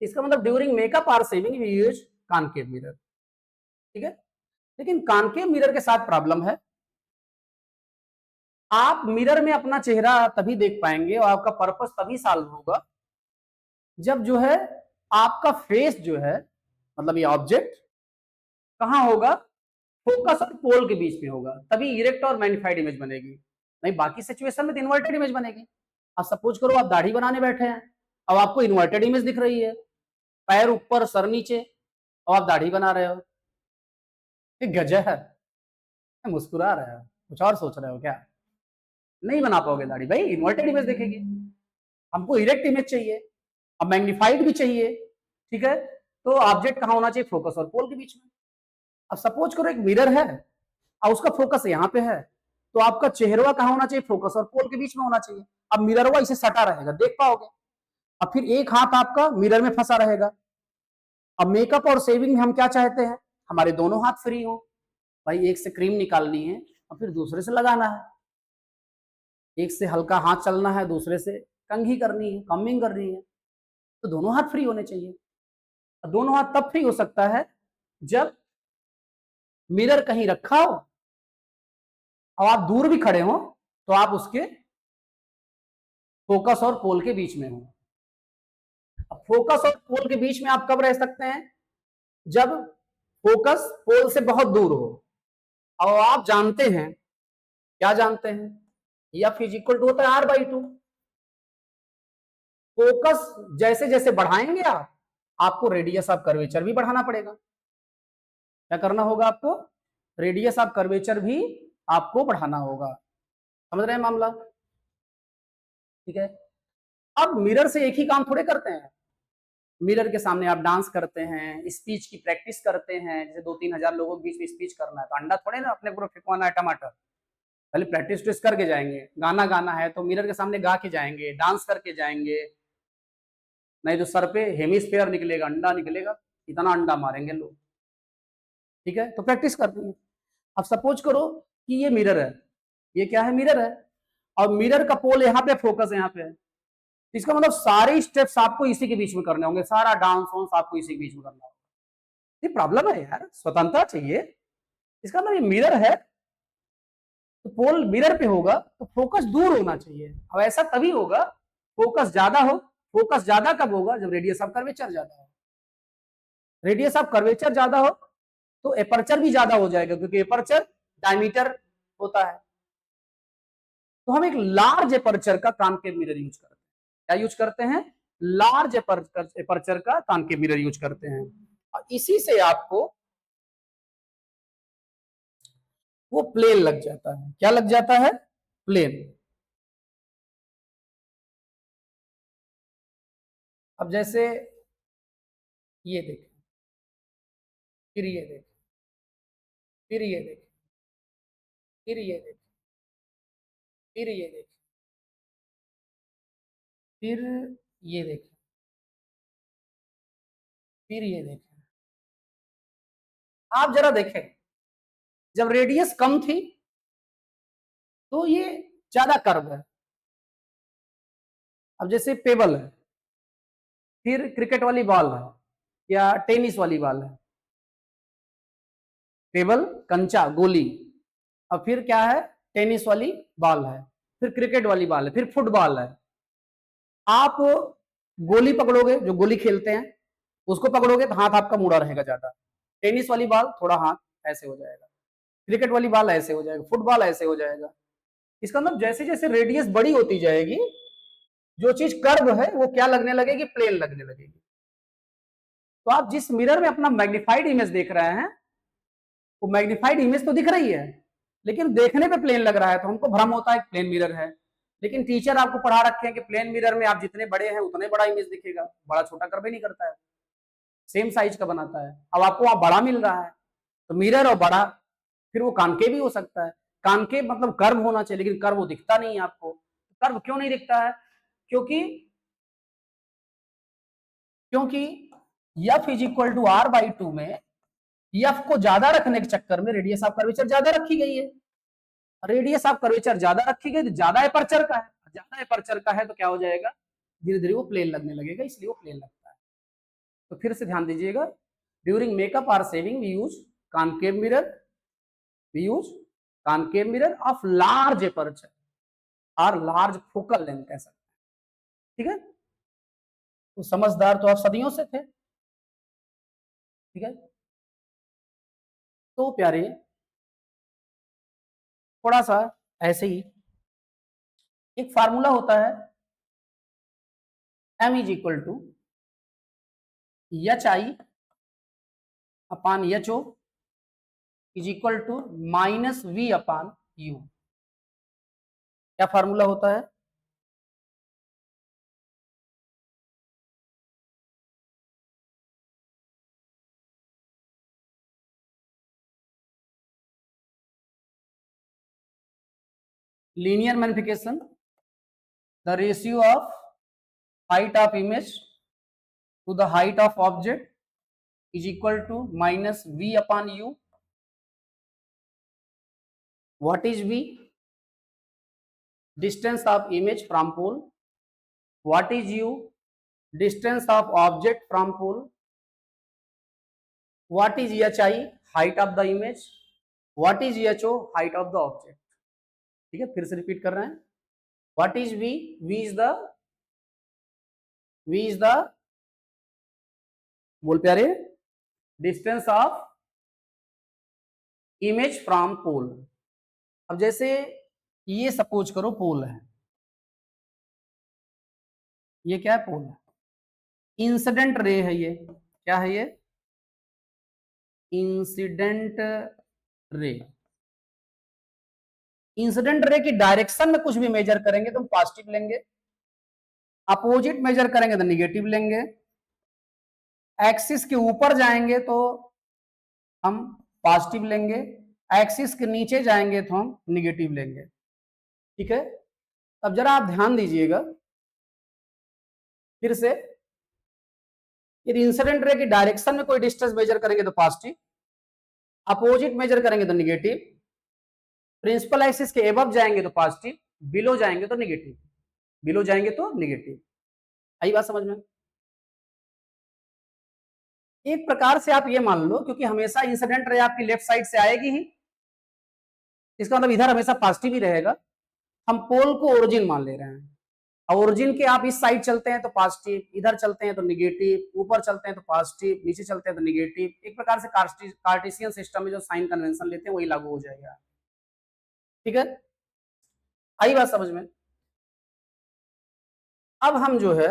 इसका मतलब during makeup or shaving we use concave mirror, ठीक है। लेकिन कॉनकेव मिरर के साथ प्रॉब्लम है, आप मिरर में अपना चेहरा तभी देख पाएंगे और आपका पर्पस तभी सॉल्व होगा जब जो है आपका फेस जो है, मतलब ये ऑब्जेक्ट कहां होगा, फोकस और पोल के बीच में होगा, तभी इरेक्ट और मैग्नीफाइड इमेज बनेगी। नहीं बाकी सिचुएशन में तो इन्वर्टेड इमेज बनेगी। अब सपोज करो आप दाढ़ी बनाने बैठे हैं, अब आपको इन्वर्टेड इमेज दिख रही है, पैर ऊपर सर नीचे, और आप दाढ़ी बना रहे हो, गजब है, मुस्कुरा रहे हो, कुछ और सोच रहे हो क्या, नहीं बना पाओगे दाढ़ी भाई, इन्वर्टेड इमेज दिखेगी। हमको इरेक्ट इमेज चाहिए, अब मैग्नीफाइड भी चाहिए, ठीक है। तो ऑब्जेक्ट कहां होना चाहिए, फोकस और पोल के बीच में। अब सपोज करो एक मिरर है और उसका फोकस यहाँ पे है, तो आपका चेहरा कहां होना चाहिए, फोकस और पोल के बीच में होना चाहिए। अब मिररवा इसे सटा रहेगा, देख पाओगे। अब फिर एक हाथ आपका मिरर में फंसा रहेगा। अब मेकअप और सेविंग में हम क्या चाहते हैं, हमारे दोनों हाथ फ्री हो भाई, एक से क्रीम निकालनी है और फिर दूसरे से लगाना है, एक से हल्का हाथ चलना है, दूसरे से कंघी करनी है, कमिंग करनी है, तो दोनों हाथ फ्री होने चाहिए। दोनों हाथ तब फ्री हो सकता है जब मिरर कहीं रखा हो और आप दूर भी खड़े हो तो आप उसके फोकस और पोल के बीच में हो। अब फोकस और पोल के बीच में आप कब रह सकते हैं, जब फोकस पोल से बहुत दूर हो और आप जानते हैं, क्या जानते हैं, या फिजिकल टू होता है R/2। फोकस जैसे जैसे बढ़ाएंगे आप, आपको रेडियस ऑफ कर्वेचर भी बढ़ाना पड़ेगा। क्या करना होगा आपको, रेडियस ऑफ कर्वेचर भी आपको बढ़ाना होगा। समझ रहे हैं मामला, ठीक है। अब मिरर से एक ही काम थोड़े करते हैं, मिरर के सामने आप डांस करते हैं, स्पीच की प्रैक्टिस करते हैं, जैसे 2-3 हजार लोगों के बीच में स्पीच करना है तो अंडा थोड़े ना अपने पूरा फेंकवाना है टमाटर, पहले प्रैक्टिस ट्रिस करके जाएंगे। गाना गाना है तो मिरर के सामने गा के जाएंगे, डांस करके जाएंगे, नहीं तो सर पे हेमिस्फेयर निकलेगा, अंडा निकलेगा, इतना अंडा मारेंगे लोग। ठीक है, तो प्रैक्टिस करते हैं। अब सपोज करो कि ये मिरर है, ये क्या है, मिरर है, और मिरर का पोल यहाँ पे फोकस यहाँ पे है, इसका मतलब सारे स्टेप्स आपको इसी के बीच में करने होंगे, सारा डांस वांस आपको इसी के बीच में करना होगा। ये प्रॉब्लम है यार, स्वतंत्रता चाहिए। इसका मतलब ये मिरर है तो पोल मिरर पे होगा तो फोकस दूर होना चाहिए। अब ऐसा तभी होगा फोकस ज्यादा हो। फोकस ज्यादा कब होगा, जब रेडियस ऑफ कर्वेचर ज्यादा हो। रेडियस ऑफ कर्वेचर ज्यादा हो तो एपर्चर भी ज्यादा हो जाएगा, क्योंकि एपर्चर डायमीटर होता है। तो हम एक लार्ज एपर्चर का कॉनकेव मिरर यूज करते हैं। क्या यूज करते हैं, लार्ज एपर्चर का कॉनकेव मिरर यूज करते हैं। और इसी से आपको वो प्लेन लग जाता है। क्या लग जाता है, प्लेन। अब जैसे ये देखें, फिर ये देखें, फिर ये देखें, फिर ये देखें, फिर ये देखें, फिर ये देखें, फिर ये देखें। आप जरा देखें, जब रेडियस कम थी तो ये ज्यादा कर्व है। अब जैसे पेबल है, फिर क्रिकेट वाली बॉल है या टेनिस वाली बॉल है, पेबल कंचा गोली, और फिर क्या है, टेनिस वाली बॉल है, फिर क्रिकेट वाली बॉल है, फिर फुटबॉल है। आप गोली पकड़ोगे, जो गोली खेलते हैं उसको पकड़ोगे तो हाथ आपका मुड़ा रहेगा ज्यादा, टेनिस वाली बॉल थोड़ा हाथ ऐसे हो जाएगा, क्रिकेट वाली बॉल ऐसे हो जाएगा, फुटबॉल ऐसे हो जाएगा। इसका मतलब जैसे जैसे रेडियस बड़ी होती जाएगी, जो चीज कर्व है वो क्या लगने लगेगी, प्लेन लगने लगेगी। तो आप जिस मिरर में अपना मैग्नीफाइड इमेज देख रहे हैं, वो मैग्नीफाइड इमेज तो दिख रही है लेकिन देखने पे प्लेन लग रहा है, तो हमको भ्रम होता है प्लेन मिरर है। लेकिन टीचर आपको पढ़ा रखे हैं कि प्लेन मिरर में आप जितने बड़े हैं उतने बड़ा इमेज दिखेगा, बड़ा छोटा कर्व नहीं करता है, सेम साइज का बनाता है। अब आपको वहां बड़ा मिल रहा है तो मिरर और बड़ा, फिर वो कानकेव भी हो सकता है। कानकेव मतलब कर्व होना चाहिए, लेकिन कर्व वो दिखता नहीं है आपको। कर्व क्यों नहीं दिखता है, क्योंकि क्योंकि F is equal to R by 2 में एफ को ज्यादा रखने के चक्कर में रेडियस ऑफ कर्वेचर ज्यादा रखी गई है। रेडियस ऑफ कर्वेचर ज्यादा रखी गई तो ज्यादा एपर्चर का है, ज्यादा एपर्चर का है तो क्या हो जाएगा, धीरे धीरे वो प्लेन लगने लगेगा, इसलिए वो प्लेन लगता है। तो फिर से ध्यान दीजिएगा, during makeup or shaving we use concave mirror, we use concave mirror of large aperture और लार्ज फोकल लेंथ कह सकते हैं। ठीक है, तो समझदार तो आप सदियों से थे। ठीक है, तो प्यारे थोड़ा सा ऐसे ही एक फार्मूला होता है, m is equal to H I upon H O is equal to minus V upon U. क्या फार्मूला होता है, linear magnification, the ratio of height of image to the height of object is equal to minus V upon U. What is V, distance of image from pole. What is U, distance of object from pole. What is H I, height of the image. What is H O, height of the object. ठीक है, फिर से repeat कर रहे हैं, what is V, V is the बोल प्यारे distance of image from pole. अब जैसे ये सपोज करो पोल है, ये क्या है, पोल है, इंसिडेंट रे है, ये क्या है, ये इंसिडेंट रे। इंसिडेंट रे की डायरेक्शन में कुछ भी मेजर करेंगे तो हम पॉजिटिव लेंगे, अपोजिट मेजर करेंगे तो निगेटिव लेंगे। एक्सिस के ऊपर जाएंगे तो हम पॉजिटिव लेंगे, एक्सिस के नीचे जाएंगे तो हम निगेटिव लेंगे। ठीक है, अब जरा आप ध्यान दीजिएगा फिर से, यदि इंसिडेंट रे की डायरेक्शन में कोई डिस्टेंस मेजर करेंगे तो पॉजिटिव, अपोजिट मेजर करेंगे तो निगेटिव, प्रिंसिपल एक्सिस के एबव जाएंगे तो पॉजिटिव, बिलो जाएंगे तो निगेटिव, बिलो जाएंगे तो निगेटिव। आई बात समझ में? एक प्रकार से आप ये मान लो, क्योंकि हमेशा इंसिडेंट रे आपकी लेफ्ट साइड से आएगी ही, इसका मतलब इधर हमेशा पॉजिटिव ही रहेगा। हम पोल को ओरिजिन मान ले रहे हैं, ओरिजिन के आप इस साइड चलते हैं तो पॉजिटिव, इधर चलते हैं तो निगेटिव, ऊपर चलते हैं तो पॉजिटिव, नीचे चलते हैं तो निगेटिव। एक प्रकार से कार्टेशियन सिस्टम में जो साइन कन्वेंशन लेते हैं वही लागू हो जाएगा। ठीक है, आई बात समझ में? अब हम जो है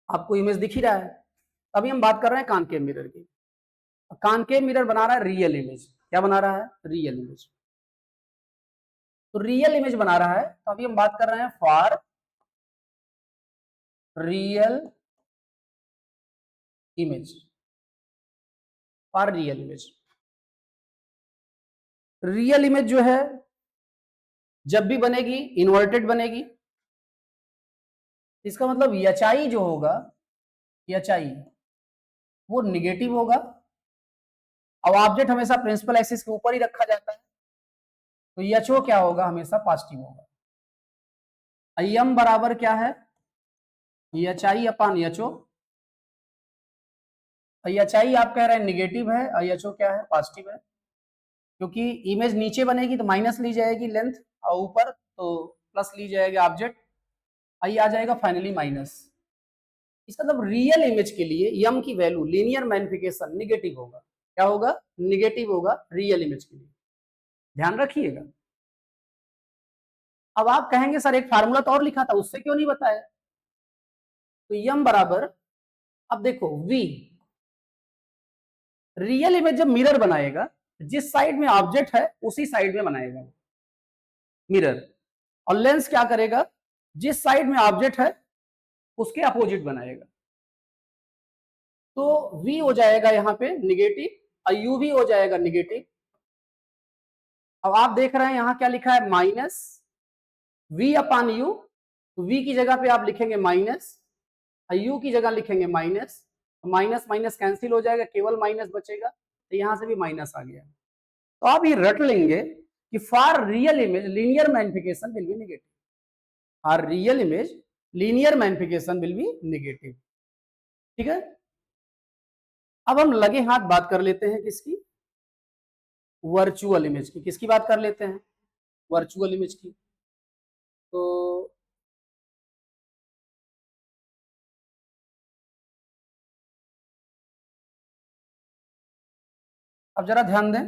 आपको इमेज दिख ही रहा है, अभी हम बात कर रहे हैं कॉनकेव मिरर की। कॉनकेव मिरर बना रहा है रियल इमेज। क्या बना रहा है? Real image. तो रियल इमेज बना रहा है, तो अभी हम बात कर रहे हैं for real image, for real image. Real image जो है जब भी बनेगी इन्वर्टेड बनेगी, इसका मतलब एचआई जो होगा, एचआई वो निगेटिव होगा। अब ऑब्जेक्ट हमेशा प्रिंसिपल एक्सिस के ऊपर ही रखा जाता है, तो एचओ क्या होगा? हमेशा पॉजिटिव होगा। एम बराबर क्या है? एचआई अपान एचओ। एचआई आप कह रहे हैं निगेटिव है और एचओ क्या है? पॉजिटिव है। क्योंकि इमेज नीचे बनेगी तो माइनस ली जाएगी लेंथ, और ऊपर तो प्लस ली जाएगी ऑब्जेक्ट, आई आ जाएगा फाइनली माइनस। इसका मतलब रियल इमेज के लिए यम की वैल्यू लीनियर मैग्निफिकेशन निगेटिव होगा। क्या होगा? निगेटिव होगा रियल इमेज के लिए, ध्यान रखिएगा। अब आप कहेंगे सर एक फार्मूला तो और लिखा था, उससे क्यों नहीं बताया? तो यम बराबर, अब देखो v, रियल इमेज जब मिरर बनाएगा जिस साइड में ऑब्जेक्ट है उसी साइड में बनाएगा मिरर, और लेंस क्या करेगा? जिस साइड में ऑब्जेक्ट है उसके अपोजिट बनाएगा। तो v हो जाएगा यहाँ पे निगेटिव और u भी हो जाएगा निगेटिव। अब आप देख रहे हैं यहां क्या लिखा है? Minus v upon u। तो v की जगह पे आप लिखेंगे माइनस और u की जगह लिखेंगे माइनस। माइनस माइनस कैंसिल हो जाएगा, केवल माइनस बचेगा, तो यहां से भी माइनस आ गया। तो आप ये रट लेंगे कि for real image linear magnification will be negative, for real image linear magnification will be negative. ठीक है, अब हम लगे हाथ बात कर लेते हैं किसकी? वर्चुअल इमेज की। किसकी बात कर लेते हैं? वर्चुअल इमेज की। तो अब जरा ध्यान दें,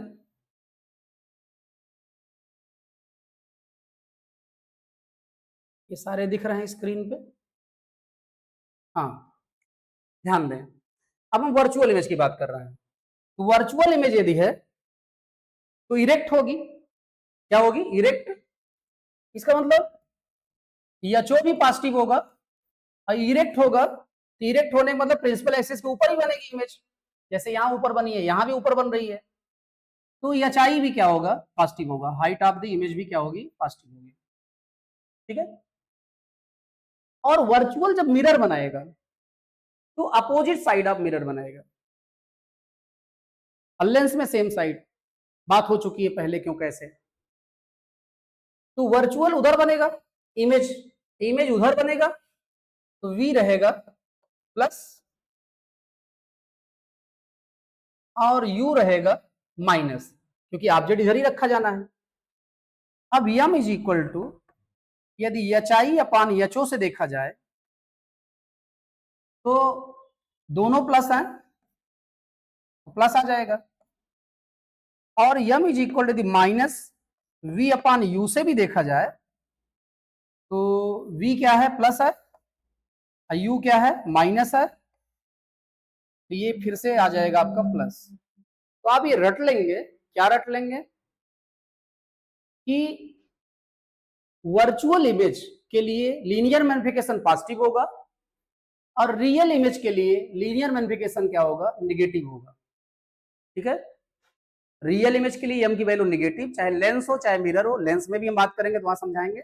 ये सारे दिख रहे हैं स्क्रीन पे? हाँ, ध्यान दें। अब हम वर्चुअल इमेज की बात कर रहे हैं। तो वर्चुअल इमेज यदि है तो इरेक्ट होगी। क्या होगी? इरेक्ट। इसका मतलब एचओ भी पॉजिटिव होगा और इरेक्ट होगा, तो इरेक्ट होने का मतलब प्रिंसिपल एक्सिस के ऊपर ही बनेगी इमेज, जैसे यहां ऊपर बनी है यहां भी ऊपर बन रही है। तो एचआई भी क्या होगा? पॉजिटिव होगा। हाइट ऑफ द इमेज भी क्या होगी? पॉजिटिव होगी। ठीक है, और वर्चुअल जब मिरर बनाएगा तो अपोजिट साइड ऑफ मिरर बनाएगा, और लेंस में सेम साइड। बात हो चुकी है पहले क्यों कैसे। तो वर्चुअल उधर बनेगा, इमेज इमेज उधर बनेगा, तो v रहेगा प्लस और u रहेगा माइनस, क्योंकि ऑब्जेक्ट इधर ही रखा जाना है। अब m इज इक्वल टू, यदि H I upon H O से देखा जाए तो दोनों प्लस है, प्लस आ जाएगा। और m is equal to minus v upon u से भी देखा जाए तो v क्या है? प्लस है, u क्या है? माइनस है, तो ये फिर से आ जाएगा आपका प्लस। तो आप ये रट लेंगे। क्या रट लेंगे? कि वर्चुअल इमेज के लिए लीनियर मैग्निफिकेशन पॉजिटिव होगा और रियल इमेज के लिए लीनियर मैग्निफिकेशन क्या होगा, निगेटिव होगा। ठीक है, रियल इमेज के लिए m की वैल्यू निगेटिव, चाहे लेंस हो चाहे मिरर हो, लेंस में भी हम बात करेंगे तो वहां समझाएंगे,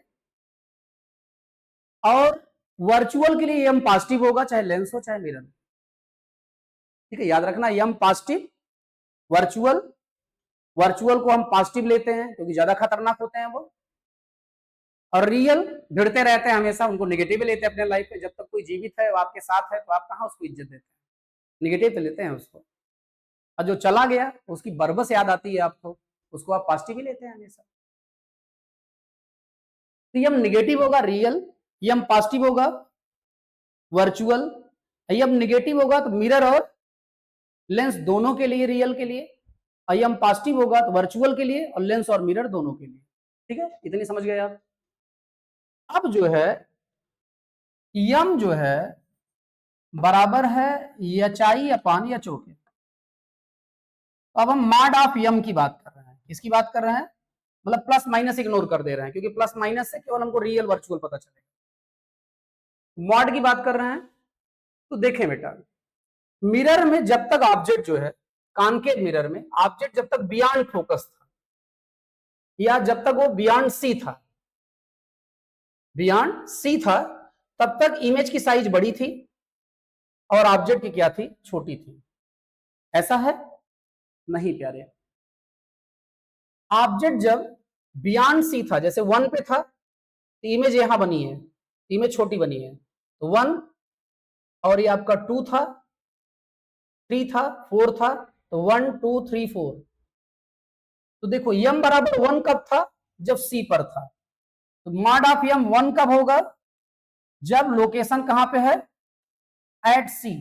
और वर्चुअल के लिए m पॉजिटिव होगा, चाहे लेंस हो चाहे मिरर हो। ठीक है, याद रखना m पॉजिटिव, वर्चुअल, वर्चुअल को हम पॉजिटिव लेते हैं क्योंकि ज्यादा खतरनाक होते हैं वो, और रियल भिड़ते रहते हैं हमेशा, उनको निगेटिव लेते हैं अपने लाइफ में। जब तक कोई जीवित है, वो आपके साथ है, तो आप कहाँ उसको इज्जत देते हैं, निगेटिव तो लेते हैं उसको। और जो चला गया उसकी बरबस याद आती है आपको, उसको आप पॉजिटिव ही लेते हैं हमेशा। तो यम निगेटिव होगा रियल, यम पॉजिटिव होगा वर्चुअल, यम निगेटिव होगा तो मिरर और लेंस दोनों के लिए, रियल के लिए, और यम पॉजिटिव होगा तो वर्चुअल के लिए और लेंस और मिरर दोनों के लिए। ठीक है, इतनी समझ गए आप। अब जो है यम जो है बराबर है एचआई अपान या चौके। अब हम मॉड ऑफ यम की बात कर रहे हैं, किसकी बात कर रहे हैं, मतलब प्लस माइनस इग्नोर कर दे रहे हैं, क्योंकि प्लस माइनस से केवल हमको रियल वर्चुअल पता चलेगा। मॉड की बात कर रहे हैं, तो देखें बेटा, मिरर में जब तक ऑब्जेक्ट जो है, कॉनकेव मिरर में ऑब्जेक्ट जब तक बियॉन्ड फोकस था, या जब तक वो बियॉन्ड सी था, बियॉन्ड सी था, तब तक इमेज की साइज बड़ी थी और ऑब्जेक्ट की क्या थी, छोटी थी। ऐसा है नहीं प्यारे, ऑब्जेक्ट जब बियॉन्ड सी था, जैसे 1 पे था तो इमेज यहां बनी है, इमेज छोटी बनी है, तो 1, और ये आपका 2 था, 3 था, 4 था, तो 1 2 3 4। तो देखो यम बराबर 1 कब था, जब सी पर था। तो मॉड ऑफ यम 1 कब होगा, जब लोकेशन कहां पे है, एट सी,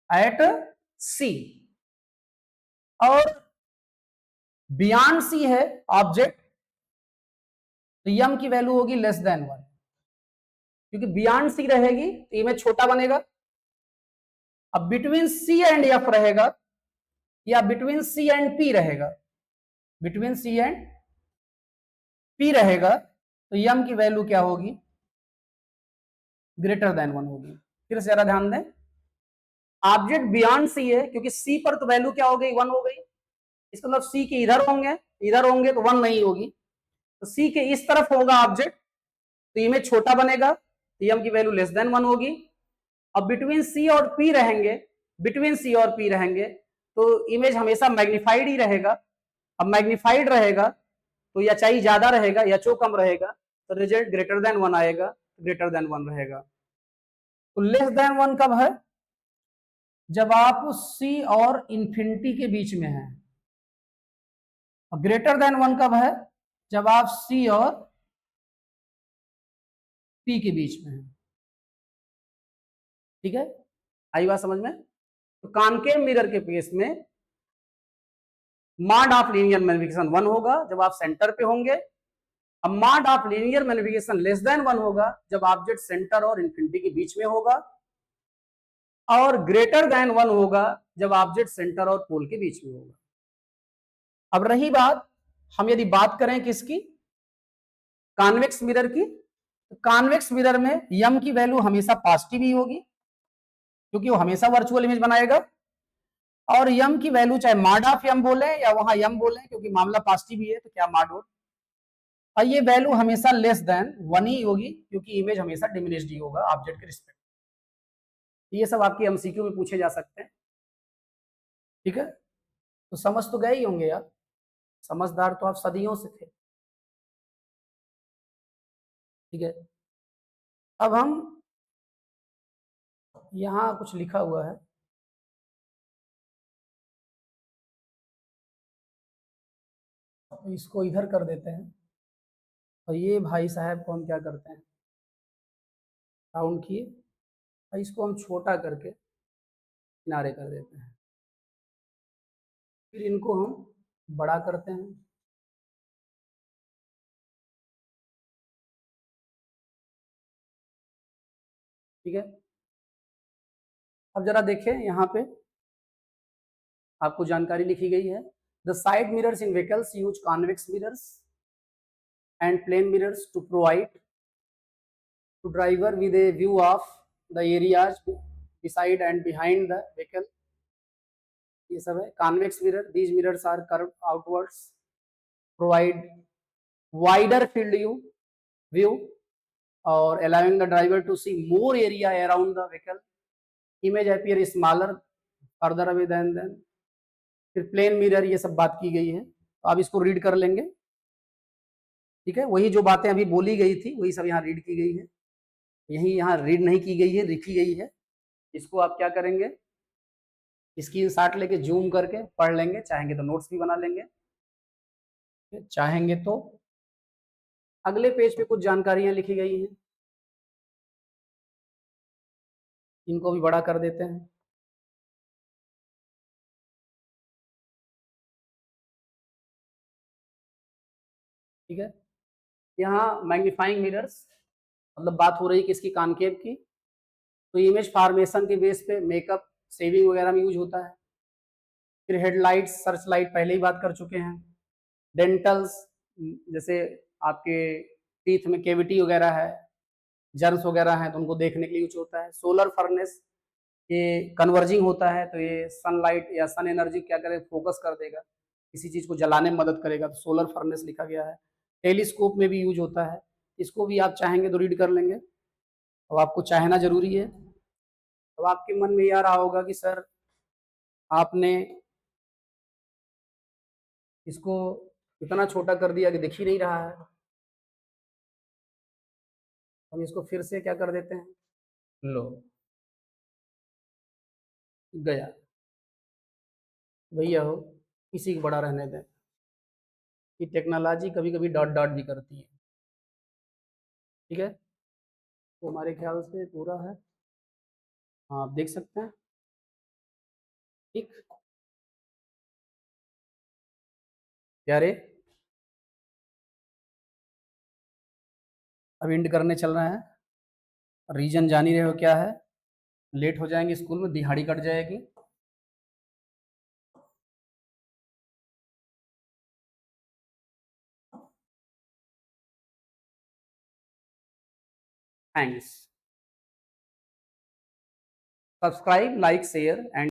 एट सी, और बियॉन्ड सी है ऑब्जेक्ट, तो यम की वैल्यू होगी लेस देन 1, क्योंकि बियॉन्ड सी रहेगी तो इमेज छोटा बनेगा। अब बिटवीन सी एंड एफ रहेगा, या बिटवीन सी एंड पी रहेगा, बिटवीन सी एंड पी रहेगा, तो यम की वैल्यू क्या होगी, ग्रेटर देन 1 होगी। फिर से जरा ध्यान दें, ऑब्जेक्ट बियॉन्ड सी है, क्योंकि सी पर तो वैल्यू क्या हो गई, 1 हो गई, इसका मतलब सी के इधर होंगे तो 1 नहीं होगी, तो सी के इस तरफ होगा ऑब्जेक्ट, तो इमेज छोटा बनेगा, तो यम की वैल्यू लेस देन 1 होगी। अब बिटवीन सी और पी रहेंगे, बिटवीन सी और पी रहेंगे, तो इमेज हमेशा मैग्निफाइड ही रहेगा। अब मैग्निफाइड रहेगा तो या चाहे ज्यादा रहेगा या चो कम रहेगा, तो रिजल्ट ग्रेटर देन 1 आएगा, ग्रेटर देन 1 रहेगा। तो लेस देन 1 कब है, जब आप सी और इंफिनिटी के बीच में हैं, और ग्रेटर देन 1 कब है, जब आप सी और पी के बीच में हैं। ठीक है, आई बात समझ में। तो कॉनकेव मिरर के केस में मॉड ऑफ लीनियर मैग्निफिकेशन 1 होगा जब आप सेंटर पे होंगे, अब mod of linear magnification less than 1 होगा जब ऑब्जेक्ट सेंटर और इंफिनिटी के बीच में होगा, और ग्रेटर देन 1 होगा जब ऑब्जेक्ट सेंटर और पोल के बीच में होगा। अब रही बात, हम यदि बात करें किसकी, कॉन्वेक्स मिरर की, तो कॉन्वेक्स मिरर में यम की वैल्यू हमेशा पॉजिटिव ही होगी, क्योंकि वो हमेशा वर्चुअल इमेज बनाएगा, और यम की वैल्यू चाहे मॉड ऑफ यम बोले या वहां यम बोले, क्योंकि मामला पॉजिटिव ही है तो क्या मॉड हो, और ये वैल्यू हमेशा लेस देन 1 ही होगी, क्योंकि इमेज हमेशा डिमिनिश्ड ही होगा ऑब्जेक्ट के रिस्पेक्ट। ये सब आपके एमसीक्यू में पूछे जा सकते हैं। ठीक है, तो समझ तो गए ही होंगे यार, समझदार तो आप सदियों से थे। ठीक है, अब हम यहां कुछ लिखा हुआ है, इसको इधर कर देते हैं, और ये भाई साहब को हम क्या करते हैं, राउंड किए, और इसको हम छोटा करके किनारे कर देते हैं, फिर इनको हम बड़ा करते हैं। ठीक है, अब जरा देखें यहाँ पे आपको जानकारी लिखी गई है, the side mirrors in vehicles use convex mirrors, and plane mirrors to provide to driver with a view of the areas beside and behind the vehicle. ये सब है. Convex mirror, these mirrors are curved outwards, provide wider field view or allowing the driver to see more area around the vehicle. Image appear smaller further away than फिर plane mirror, ये सब बात की गई है, तो आप इसको रीड कर लेंगे. ठीक है, वही जो बातें अभी बोली गई थी वही सब यहाँ रीड की गई है. यही यहाँ रीड नहीं की गई है, लिखी गई है. इसको आप क्या करेंगे, स्क्रीनशॉट लेके जूम करके पढ़ लेंगे, चाहेंगे तो नोट्स भी बना लेंगे, चाहेंगे तो अगले पेज पे कुछ जानकारियां लिखी गई हैं, इनको भी बड़ा कर देते हैं. ठीक है, यहाँ मैग्नीफाइंग मिरर्स, मतलब बात हो रही है किसकी, कॉनकेव की. तो इमेज फॉर्मेशन के बेस पे मेकअप सेविंग वगैरह में यूज होता है. फिर हेडलाइट्स, सर्च लाइट पहले ही बात कर चुके हैं. डेंटल्स, जैसे आपके टीथ में केविटी वगैरह है, जर्म्स वगैरह हैं, तो उनको देखने के लिए यूज होता है. सोलर फर्नेस, ये कन्वर्जिंग होता है, तो ये सनलाइट या सन एनर्जी क्या करेगा, फोकस कर देगा, किसी चीज को जलाने में मदद करेगा, तो सोलर फर्नेस लिखा गया है. टेलीस्कोप में भी यूज होता है, इसको भी आप चाहेंगे तो रीड कर लेंगे. अब आपको चाहना जरूरी है. अब आपके मन में ये आ रहा होगा कि सर आपने इसको इतना छोटा कर दिया कि दिख ही नहीं रहा है. हम इसको फिर से क्या कर देते हैं, लो गया, भैया हो इसी को बड़ा रहने दें. कि टेक्नोलॉजी कभी कभी डॉट डॉट भी करती है. ठीक है, तो हमारे ख्याल से पूरा है. हाँ, आप देख सकते हैं. ठीक, प्यारे, अब एंड करने चल रहे हैं. रीजन जान ही रहे हो क्या है, लेट हो जाएंगे स्कूल में, दिहाड़ी कट जाएगी. Thanks. Subscribe, like, share and